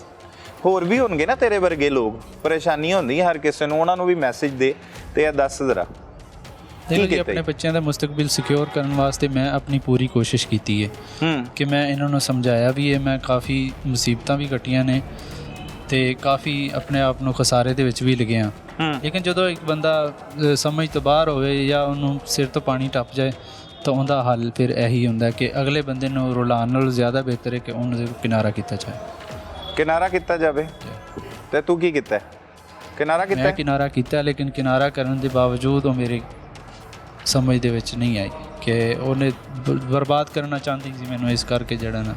ਹੋਰ ਵੀ ਹੋਣਗੇ ਨਾ ਤੇਰੇ ਵਰਗੇ ਲੋਕ, ਪਰੇਸ਼ਾਨੀਆਂ ਹੁੰਦੀਆਂ ਹਰ ਕਿਸੇ ਨੂੰ, ਉਹਨਾਂ ਨੂੰ ਵੀ ਮੈਸੇਜ ਦੇ ਤੇ ਇਹ ਦੱਸ ਜ਼ਰਾ। ਦੇਖੋ ਆਪਣੇ ਬੱਚਿਆਂ ਦਾ ਮੁਸਤਕਬਲ ਸਿਕਿਉਰ ਕਰਨ ਵਾਸਤੇ ਮੈਂ ਆਪਣੀ ਪੂਰੀ ਕੋਸ਼ਿਸ਼ ਕੀਤੀ ਹੈ ਕਿ ਮੈਂ ਇਹਨਾਂ ਨੂੰ ਸਮਝਾਇਆ ਵੀ ਹੈ। ਮੈਂ ਕਾਫੀ ਮੁਸੀਬਤਾਂ ਵੀ ਕੱਟੀਆਂ ਨੇ ਤੇ ਕਾਫੀ ਆਪਣੇ ਆਪ ਨੂੰ ਖਸਾਰੇ ਦੇ ਵਿੱਚ ਵੀ ਲੱਗਿਆ, ਲੇਕਿਨ ਜਦੋਂ ਇੱਕ ਬੰਦਾ ਸਮਝ ਤੋਂ ਬਾਹਰ ਹੋਵੇ ਜਾਂ ਉਹਨੂੰ ਸਿਰ ਤੋਂ ਪਾਣੀ ਟੱਪ ਜਾਏ ਤਾਂ ਉਹਦਾ ਹੱਲ ਫਿਰ ਇਹੀ ਹੁੰਦਾ ਕਿ ਅਗਲੇ ਬੰਦੇ ਨੂੰ ਰੁਲਾਉਣ ਨਾਲੋਂ ਜ਼ਿਆਦਾ ਬਿਹਤਰ ਹੈ ਕਿ ਉਹਨੂੰ ਕਿਨਾਰਾ ਕੀਤਾ ਜਾਏ। ਕਿਨਾਰਾ ਕੀਤਾ ਜਾਵੇ। ਤੇ ਤੂੰ ਕੀ ਕੀਤਾ? ਕਿਨਾਰਾ ਕੀਤਾ? ਮੈਂ ਕਿਨਾਰਾ ਕੀਤਾ, ਲੇਕਿਨ ਕਿਨਾਰਾ ਕਰਨ ਦੇ ਬਾਵਜੂਦ ਉਹ ਮੇਰੇ ਸਮਝ ਦੇ ਵਿੱਚ ਨਹੀਂ ਆਈ ਕਿ ਉਹਨੇ ਬਰਬਾਦ ਕਰਨਾ ਚਾਹੁੰਦੀ ਸੀ ਮੈਨੂੰ, ਇਸ ਕਰਕੇ ਜਿਹੜਾ ਨਾ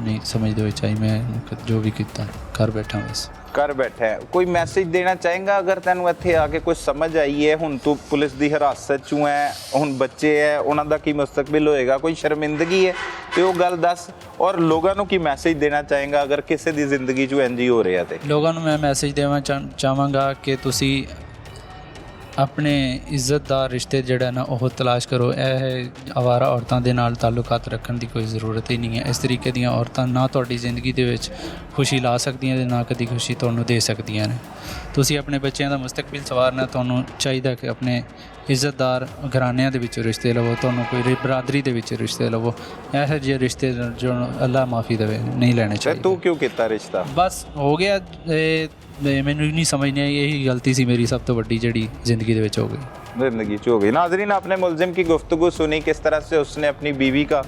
ਨਹੀਂ ਸਮਝ ਦੇ ਵਿੱਚ ਆਈ। ਮੈਂ ਜੋ ਵੀ ਕੀਤਾ ਘਰ ਬੈਠਾ, ਬਸ ਕਰ ਬੈਠਾ ਹੈ। ਕੋਈ ਮੈਸੇਜ ਦੇਣਾ ਚਾਹੇਗਾ ਅਗਰ ਤੈਨੂੰ ਇੱਥੇ ਆ ਕੇ ਕੁਝ ਸਮਝ ਆਈ ਹੈ? ਹੁਣ ਤੂੰ ਪੁਲਿਸ ਦੀ ਹਿਰਾਸਤ 'ਚੋਂ ਹੈ, ਹੁਣ ਬੱਚੇ ਹੈ, ਉਹਨਾਂ ਦਾ ਕੀ ਮੁਸਤਕਬਲ ਹੋਏਗਾ? ਕੋਈ ਸ਼ਰਮਿੰਦਗੀ ਹੈ ਤੇ ਉਹ ਗੱਲ ਦੱਸ। ਔਰ ਲੋਕਾਂ ਨੂੰ ਕੀ ਮੈਸੇਜ ਦੇਣਾ ਚਾਹੇਗਾ ਅਗਰ ਕਿਸੇ ਦੀ ਜ਼ਿੰਦਗੀ 'ਚ ਇੰਝ ਹੀ ਹੋ ਰਿਹਾ? ਤੇ ਲੋਕਾਂ ਨੂੰ ਮੈਂ ਮੈਸੇਜ ਦੇਣਾ ਚਾਹਾਂਗਾ ਕਿ ਤੁਸੀਂ ਆਪਣੇ ਇੱਜ਼ਤਦਾਰ ਰਿਸ਼ਤੇ ਜਿਹੜਾ ਨਾ ਉਹ ਤਲਾਸ਼ ਕਰੋ। ਇਹ ਆਵਾਰਾ ਔਰਤਾਂ ਦੇ ਨਾਲ ਤਾਲੁਕਾਤ ਰੱਖਣ ਦੀ ਕੋਈ ਜ਼ਰੂਰਤ ਹੀ ਨਹੀਂ ਹੈ। ਇਸ ਤਰੀਕੇ ਦੀਆਂ ਔਰਤਾਂ ਨਾ ਤੁਹਾਡੀ ਜ਼ਿੰਦਗੀ ਦੇ ਵਿੱਚ ਖੁਸ਼ੀ ਲਾ ਸਕਦੀਆਂ ਤੇ ਨਾ ਕਦੀ ਖੁਸ਼ੀ ਤੁਹਾਨੂੰ ਦੇ ਸਕਦੀਆਂ ਨੇ। ਤੁਸੀਂ ਆਪਣੇ ਬੱਚਿਆਂ ਦਾ ਮੁਸਤਕਬਲ ਸਵਾਰਨਾ, ਤੁਹਾਨੂੰ ਚਾਹੀਦਾ ਕਿ ਆਪਣੇ ਇੱਜ਼ਤਦਾਰ ਘਰਾਣਿਆਂ ਦੇ ਵਿੱਚ ਰਿਸ਼ਤੇ ਲਵੋ, ਤੁਹਾਨੂੰ ਕੋਈ ਬਰਾਦਰੀ ਦੇ ਵਿੱਚ ਰਿਸ਼ਤੇ ਲਵੋ। ਇਹੋ ਜਿਹੇ ਰਿਸ਼ਤੇ ਜੋ ਅੱਲਾ ਮਾਫੀ ਦੇਵੇ ਨਹੀਂ ਲੈਣੇ ਚਾਹੀਦੇ। ਤੂੰ ਕਿਉਂ ਕੀਤਾ ਰਿਸ਼ਤਾ? ਬਸ ਹੋ ਗਿਆ, ਮੈਨੂੰ ਨਹੀਂ ਸਮਝ ਨਹੀਂ ਆਈ। यही गलती सी मेरी सब तो बड़ी जड़ी ज़िंदगी दे विच हो गई, ज़िंदगी च हो गई। नाज़रीन, आपने मुलजिम की गुफ्तगू सुनी, किस तरह से उसने अपनी बीवी का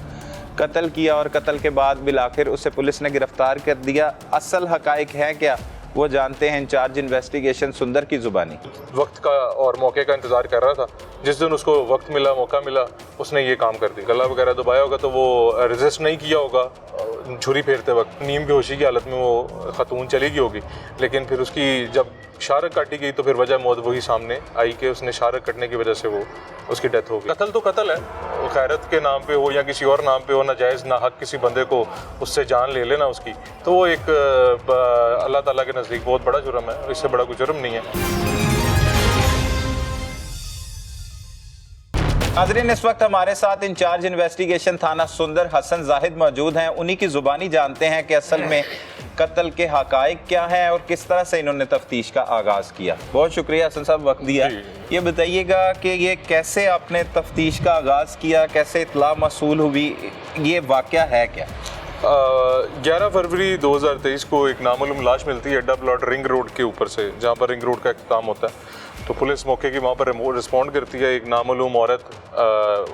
कत्ल किया और कत्ल के बाद बिलाखिर उसे पुलिस ने गिरफ्तार कर दिया। असल हकाइक है क्या, वो जानते हैं इंचार्ज इन्वेस्टिगेशन सुंदर की ज़ुबानी। वक्त का और मौके का इंतज़ार कर रहा था। जिस दिन उसको वक्त मिला, मौका मिला, उसने ये काम कर दिया। गला वगैरह दबाया होगा तो वो रेजिस्ट नहीं किया होगा। छुरी फेरते वक्त नीम बेहोशी की हालत में वो ख़तून चली गई होगी, लेकिन फिर उसकी जब शारक काटी गई तो फिर वजह मौत वही सामने आई कि उसने शारक कटने की वजह से वो उसकी डेथ हो गई। कत्ल तो कत्ल है, खैरत के नाम पे हो या किसी और नाम पे हो, नाजायज़ ना हक किसी बंदे को उससे जान ले लेना उसकी, तो वो एक अल्लाह ताला के नज़दीक बहुत बड़ा जुर्म है। इससे बड़ा कोई जुर्म नहीं है। नाज़रीन, इस वक्त हमारे साथ इंचार्ज इन्वेस्टिगेशन थाना सुंदर हसन जाहिद मौजूद हैं। उन्हीं की ज़ुबानी जानते हैं कि असल में कत्ल के हकाइक क्या हैं और किस तरह से इन्होंने तफ्तीश का आगाज़ किया। बहुत शुक्रिया हसन साहब, वक्त दिया। ये बताइएगा कि ये कैसे आपने तफ्तीश का आगाज़ किया, कैसे इत्तला मसूल हुई, ये वाक़या है क्या? 11 फरवरी 2023 को एक नामालूम लाश मिलती है अड्डा प्लॉट रिंग रोड के ऊपर से, जहाँ पर रिंग रोड का इख्तिताम होता है। तो पुलिस मौके की वहाँ पर रिस्पॉन्ड करती है। एक नामालूम औरत,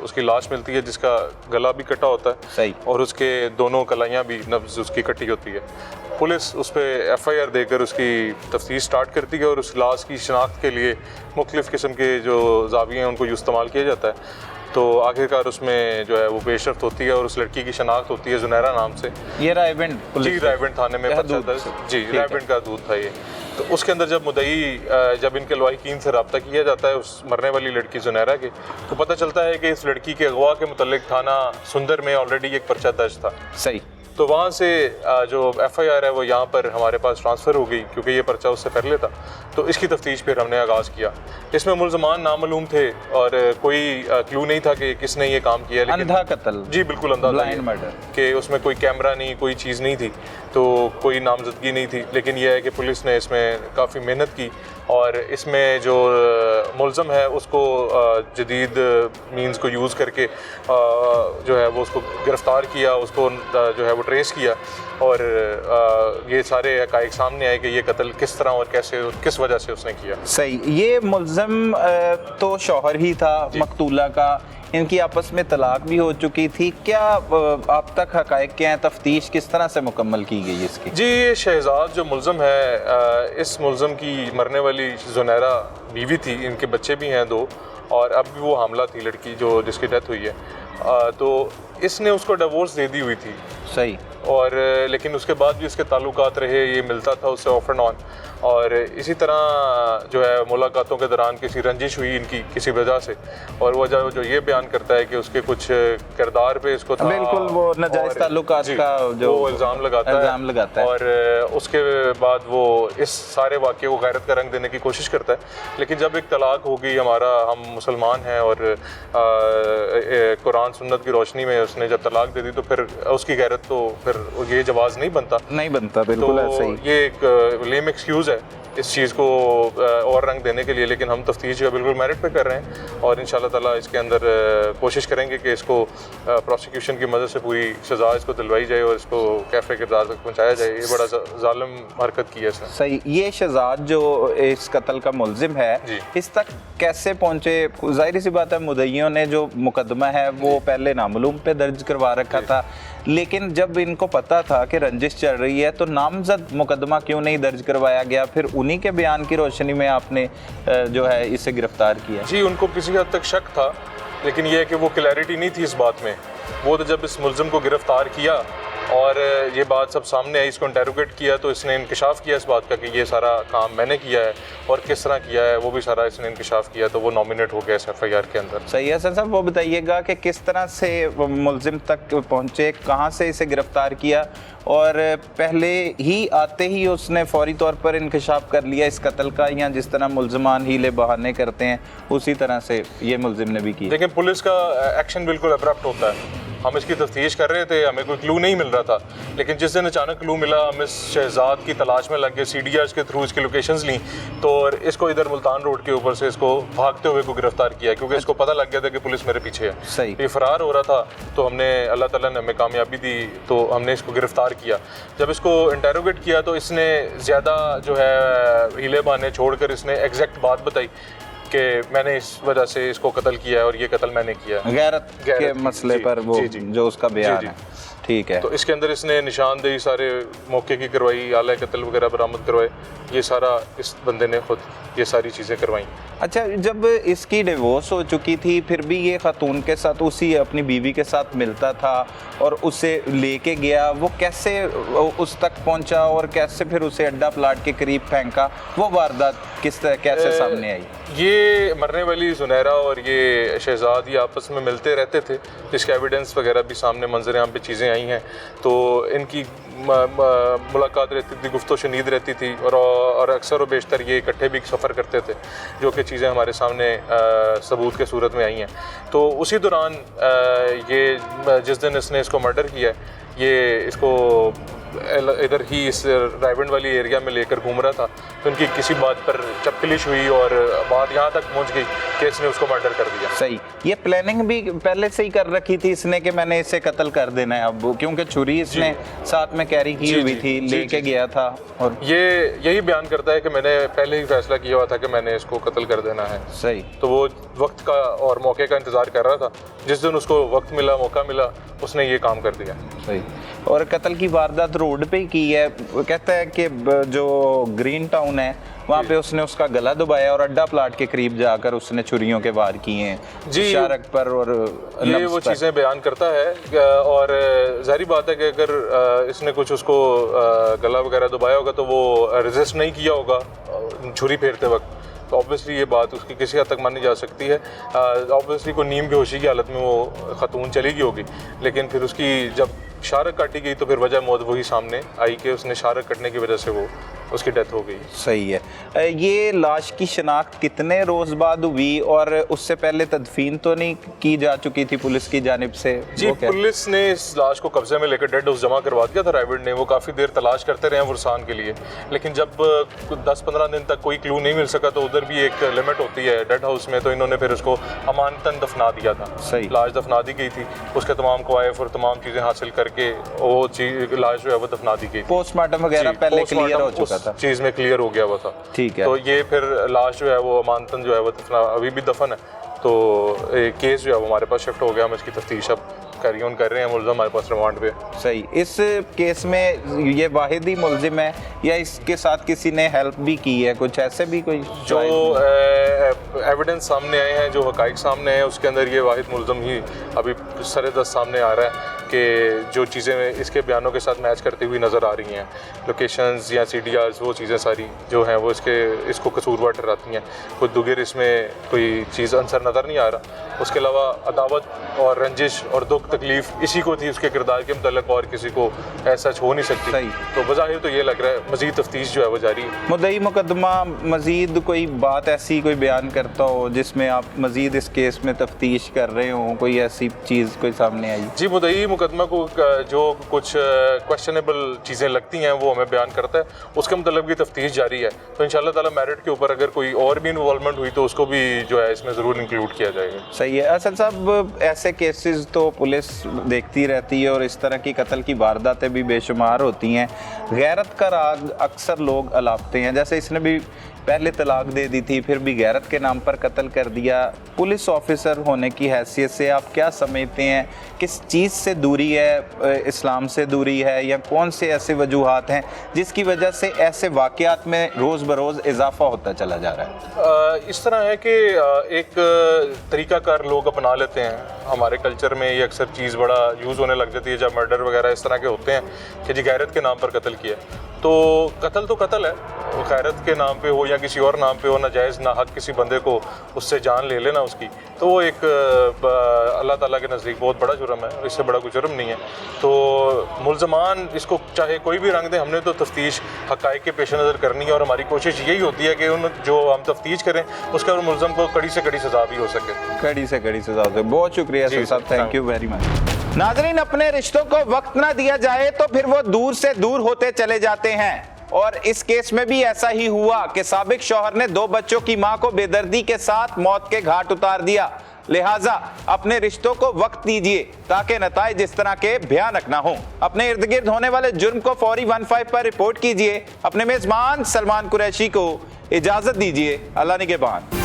उसकी लाश मिलती है जिसका गला भी कटा होता है सही, और उसके दोनों कलाइयाँ भी नब्ज़ उसकी कटी होती है। पुलिस उस पर FIR देकर उसकी तफ्तीश स्टार्ट करती है और उस लाश की शनाख्त के लिए मुख्तलिफ़ किस्म के जो ज़ाविये हैं उनको इस्तेमाल किया जाता है। तो आखिरकार उसमें जो है वो पेशरफ्त होती है और उस लड़की की शनाख्त होती है जुनैरा नाम से। ये रायबंड जी रायबंड थाने में पर्चा दर्ज, जी रायबंड का दूध था ये। तो उसके अंदर जब मुद्दई जब इनके लवाहिकीन से रब्ता किया जाता है उस मरने वाली लड़की जुनैरा के, तो पता चलता है कि इस लड़की के अगवा के मुतल्लिक थाना सुंदर में ऑलरेडी एक पर्चा दर्ज था। सही। तो वहाँ से जो FIR है वो यहाँ पर हमारे पास ट्रांसफ़र हो गई क्योंकि ये पर्चा उससे पहले था। तो इसकी तफ्तीश फिर हमने आगाज़ किया। इसमें मुल्ज़मान नामालूम थे और कोई क्लू नहीं था कि किसने ये काम किया। लेकिन अंधा कत्ल, जी बिल्कुल अंधा, ब्लाइंड मर्डर, कि उसमें कोई कैमरा नहीं, कोई चीज़ नहीं थी, तो कोई नामजदगी नहीं थी। लेकिन यह है कि पुलिस ने इसमें काफ़ी मेहनत की और इसमें जो मुल्ज़म है उसको जदीद मींस को यूज़ करके जो है वो उसको गिरफ़्तार किया, उसको जो है वो ट्रेस किया और ये सारे हक़ाइक़ सामने आए कि ये कत्ल किस तरह और कैसे और किस वजह से उसने किया। सही। ये मुल्ज़म तो शौहर ही था मकतूला का, इनकी आपस में तलाक भी हो चुकी थी। क्या आप तक हक़ाइक़ क्या हैं, तफ्तीश किस तरह से मुकम्मल की गई इसकी? जी ये शहजाद जो मुल्ज़म है, इस मुल्ज़म की मरने वाली जुनैरा बीवी थी, इनके बच्चे भी हैं 2 और अब भी वो हामला थी लड़की जो जिसकी डेथ हुई है। तो इसने उसको डिवोर्स दे दी हुई थी। सही। और लेकिन उसके बाद भी उसके ताल्लुकात रहे, ये मिलता था उससे ऑफ एंड ऑन और इसी तरह जो है मुलाकातों के दौरान किसी रंजिश हुई इनकी किसी वजह से और वो जो ये बयान करता है कि उसके कुछ किरदार पे इसको था, बिल्कुल वो नाजायज़ ताल्लुकात का जो वो इल्ज़ाम लगाता है और उसके बाद वो इस सारे वाक़े को गैरत का रंग देने की कोशिश करता है। लेकिन जब एक तलाक हो गई हमारा, हम मुसलमान हैं और कुरान सुन्नत की रोशनी में उसने जब तलाक दे दी तो फिर उसकी गैरत तो फिर ये जवाज़ नहीं बनता। बिल्कुल तो ऐसा ही। ये एक लेम एक्सक्यूज़ है इस चीज़ को और रंग देने के लिए, लेकिन हम तफ्तीश का बिल्कुल मेरिट पे कर रहे हैं और इंशाल्लाह ताला इसके अंदर कोशिश करेंगे कि इसको प्रोसिक्यूशन की मदद से पूरी सज़ा इसको दिलवाई जाए और इसको कैफ़े किरदार तक पहुँचाया जाए। ये बड़ा जालिम हरकत की है इसने। सही। ये शहजाद जो इस कत्ल का मुल्ज़िम है, इस तक कैसे पहुँचे? ज़ाहिर सी बात है मुद्दइयों ने जो मुकदमा है वो पहले नामालूम पे दर्ज करवा रखा था, लेकिन जब इनको पता था कि रंजिश चल रही है तो नामजद मुकदमा क्यों नहीं दर्ज करवाया गया? फिर उन्हीं के बयान की रोशनी में आपने जो है इसे गिरफ्तार किया? जी उनको किसी हद तक शक था, लेकिन यह है कि वो क्लैरिटी नहीं थी इस बात में। वो तो जब इस मुल्ज़िम को गिरफ्तार किया और ये बात सब सामने आई, इसको इंटेरोगेट किया तो इसने इंकशाफ किया इस बात का कि ये सारा काम मैंने किया है और किस तरह किया है वो भी सारा इसने इंकशाफ किया, तो वो नॉमिनेट हो गया इस FIR के अंदर। सही है सर साहब, वो बताइएगा कि किस तरह से मुल्ज़िम तक पहुँचे, कहाँ से इसे गिरफ्तार किया और पहले ही आते ही उसने फौरी तौर पर इंकशाफ कर लिया इस कत्ल का, या जिस तरह मुल्ज़मान हीले बहाने करते हैं उसी तरह से ये मुल्ज़िम ने भी किया? लेकिन पुलिस का एक्शन बिल्कुल अब्रप्ट होता है। हम इसकी तफ्तीश कर रहे थे, हमें कोई क्लू नहीं मिल रहा था, लेकिन जिस दिन अचानक क्लू मिला हम इस शहजाद की तलाश में लग गए, CDRs के थ्रू इसकी लोकेशंस ली तो इसको इधर मुल्तान रोड के ऊपर से इसको भागते हुए को गिरफ्तार किया क्योंकि इसको पता लग गया था कि पुलिस मेरे पीछे है। सही। ये फरार हो रहा था तो हमने, अल्लाह ताला ने हमें कामयाबी दी तो हमने इसको गिरफ्तार किया। जब इसको इंटेरोगेट किया तो इसने ज़्यादा जो है हीले बहाने छोड़कर इसने एग्जैक्ट बात बताई कि मैंने इस वजह से इसको कत्ल किया है और ये कत्ल मैंने किया है। गैरत के मसले पर वो जो उसका बयान है। ठीक है। तो इसके अंदर इसने निशानदेही सारे मौके की करवाई, आला कत्ल वगैरह बरामद करवाए, ये सारा इस बंदे ने खुद ये सारी चीज़ें करवाई। अच्छा, जब इसकी डिवोर्स हो चुकी थी फिर भी ये खातून के साथ, उसी अपनी बीवी के साथ मिलता था और उसे लेके गया, वो कैसे उस तक पहुंचा और कैसे फिर उसे अड्डा प्लाट के करीब फेंका, वो वारदात कैसे सामने आई? ये मरने वाली जुनैरा और ये शहजाद ये आपस में मिलते रहते थे, जिसका एविडेंस वगैरह भी सामने मंजर आम पे चीज़ें आई हैं। तो इनकी मुलाकात रहती थी, गुफ्तो शनीद रहती थी और अक्सर व बेशतर ये इकट्ठे भी सफ़र करते थे, जो कि चीज़ें हमारे सामने सबूत के सूरत में आई हैं। तो उसी दौरान ये जिस दिन इसने इसको मर्डर किया, ये इसको इधर ही इस रायबंड वाली एरिया में लेकर घूम रहा था तो उनकी किसी बात पर चपकलिश हुई और बात यहाँ तक पहुँच गई कि इसने उसको मर्डर कर दिया। सही। ये प्लानिंग भी पहले से ही कर रखी थी इसने कि मैंने इसे कत्ल कर देना है अब, क्योंकि छुरी इसने साथ में कैरी की हुई थी, लेके गया था और ये यही बयान करता है कि मैंने पहले ही फैसला किया हुआ था कि मैंने इसको कत्ल कर देना है। सही। तो वो वक्त का और मौके का इंतज़ार कर रहा था, जिस दिन उसको वक्त मिला, मौका मिला, उसने ये काम कर दिया। सही। और कत्ल की वारदात रोड पे ही की है। वो कहता है कि जो ग्रीन टाउन है वहाँ पे उसने उसका गला दबाया और अड्डा प्लाट के करीब जाकर उसने छुरियों के वार किए हैं जी, शारक पर और ये वो चीज़ें बयान करता है। और जाहिर बात है कि अगर इसने कुछ उसको गला वगैरह दबाया होगा तो वो रेजिस्ट नहीं किया होगा छुरी फेरते वक्त, तो ऑब्वियसली ये बात उसकी किसी हद तक मानी जा सकती है। ऑब्वियसली कोई नीम बेहोशी की हालत में वो ख़तून चली गई होगी, लेकिन फिर उसकी जब शारक काटी गई तो फिर वजह मौत वही सामने आई कि उसने शारक कटने की वजह से वो उसकी डेथ हो गई। सही है। ये लाश की शनाख्त कितने रोज़ बाद हुई और उससे पहले तदफीन तो नहीं की जा चुकी थी पुलिस की जानिब से? जी, पुलिस ने इस लाश को कब्जे में लेकर डेड हाउस जमा करवा दिया था रायवड ने। वो काफ़ी देर तलाश करते रहे वरसान के लिए, लेकिन जब 10-15 दिन तक कोई क्लू नहीं मिल सका तो उधर भी एक लिमिट होती है डेड हाउस में, तो इन्होंने फिर उसको अमानतन दफना दिया था। सही, लाश दफना दी गई थी, उसके तमाम कवायफ और तमाम चीज़ें हासिल करके वो लाश जो है वो दफना दी गई। पोस्टमार्टम वगैरह पहले क्लियर हो चुका था, चीज़ में क्लियर हो गया हुआ था। ठीक है, तो ये फिर लाश जो है वो अमानतन जो है वो दफना अभी भी दफन है, तो केस जो है वो हमारे पास शिफ्ट हो गया। हम इसकी तफ्तीश अब कैरी ऑन कर रहे हैं। मुलज़िम हमारे पास रिमांड पे। सही, इस केस में ये वाहिद ही मुलज़िम है या इसके साथ किसी ने हेल्प भी की है? कुछ ऐसे भी कोई जो एविडेंस सामने आए हैं, जो हकाइक सामने हैं, उसके अंदर ये वाहिद मुलज़िम ही अभी सरेदस्त सामने आ रहा है कि जो चीज़ें इसके बयानों के साथ मैच करती हुई नज़र आ रही हैं, लोकेशंस या CDRs, वो चीज़ें सारी जो हैं वो इसको कसूरवार ठहराती हैं। कोई दुगिर इसमें कोई चीज़ अंसर नज़र नहीं आ रहा। उसके अलावा अदावत और रंजिश और दुख तकलीफ इसी को थी उसके किरदार के मुतल्लिक़, और किसी को ऐसा हो नहीं सकती। सही, तो बज़ाहिर तो ये लग रहा है मज़ीद तफ्तीश जो है वो जारी है। मुद्दई मुकदमा मज़ीद कोई बात ऐसी कोई बयान करता हो जिसमें आप मज़ीद इस केस में तफ्तीश कर रहे हो, कोई ऐसी चीज़ कोई सामने आई? जी, मुद्दई मुकदमा को जो कुछ क्वेश्चनेबल चीज़ें लगती हैं वो हमें बयान करता है, उसके मुतल्लिक़ भी तफ्तीश जारी है। तो इंशाअल्लाह ताला मेरिट के ऊपर अगर कोई और भी इन्वॉल्वमेंट हुई तो उसको भी जो है इसमें ज़रूर इंक्लूड किया जाएगा। सही है। असद साहब, ऐसे केसेस तो पुलिस देखती रहती है और इस तरह की कत्ल की वारदातें भी बेशुमार होती हैं। गैरत का राग अक्सर लोग अलापते हैं, जैसे इसने भी पहले तलाक दे दी थी, फिर भी गैरत के नाम पर कत्ल कर दिया। पुलिस ऑफिसर होने की हैसियत से आप क्या समझते हैं, किस चीज़ से दूरी है, इस्लाम से दूरी है, या कौन से ऐसे वजूहात हैं जिसकी वजह से ऐसे वाक़यात में रोज़ बरोज़ इजाफा होता चला जा रहा है? इस तरह है कि एक तरीक़ाकार लोग अपना लेते हैं। हमारे कल्चर में ये अक्सर चीज़ बड़ा यूज़ होने लग जाती है जब मर्डर वगैरह इस तरह के होते हैं कि जी गैरत के नाम पर कत्ल किया। तो कत्ल है, गैरत के नाम पे हो या किसी और नाम पे हो, नाजायज़ ना हक किसी बंदे को उससे जान ले लेना उसकी, तो वो एक अल्लाह ताला के नज़दीक बहुत बड़ा जुर्म है। इससे बड़ा कोई जुर्म नहीं है। तो मुल्ज़मान इसको चाहे कोई भी रंग दे, हमने तो तफ्तीश हक़ाइक़ के पेश नज़र करनी है और हमारी कोशिश यही होती है कि उन जो हम तफ्तीश करें उसके और मुल्ज़म को कड़ी से कड़ी सज़ा भी हो सके। कड़ी से कड़ी सज़ा हो। बहुत शुक्रिया साहब, थैंक यू वेरी मच। नाज़रीन, अपने रिश्तों को वक्त ना दिया जाए तो फिर वो दूर से दूर होते चले जाते हैं, और इस केस में भी ऐसा ही हुआ कि साबिक शौहर ने 2 बच्चों की मां को बेदर्दी के साथ मौत के घाट उतार दिया। लिहाजा अपने रिश्तों को वक्त दीजिए ताकि नताइज इस तरह के भयानक ना हो। अपने इर्द गिर्द होने वाले जुर्म को फौरी 15 पर रिपोर्ट कीजिए। अपने मेजबान सलमान कुरैशी को इजाजत दीजिए। अल्लाह निगहबान।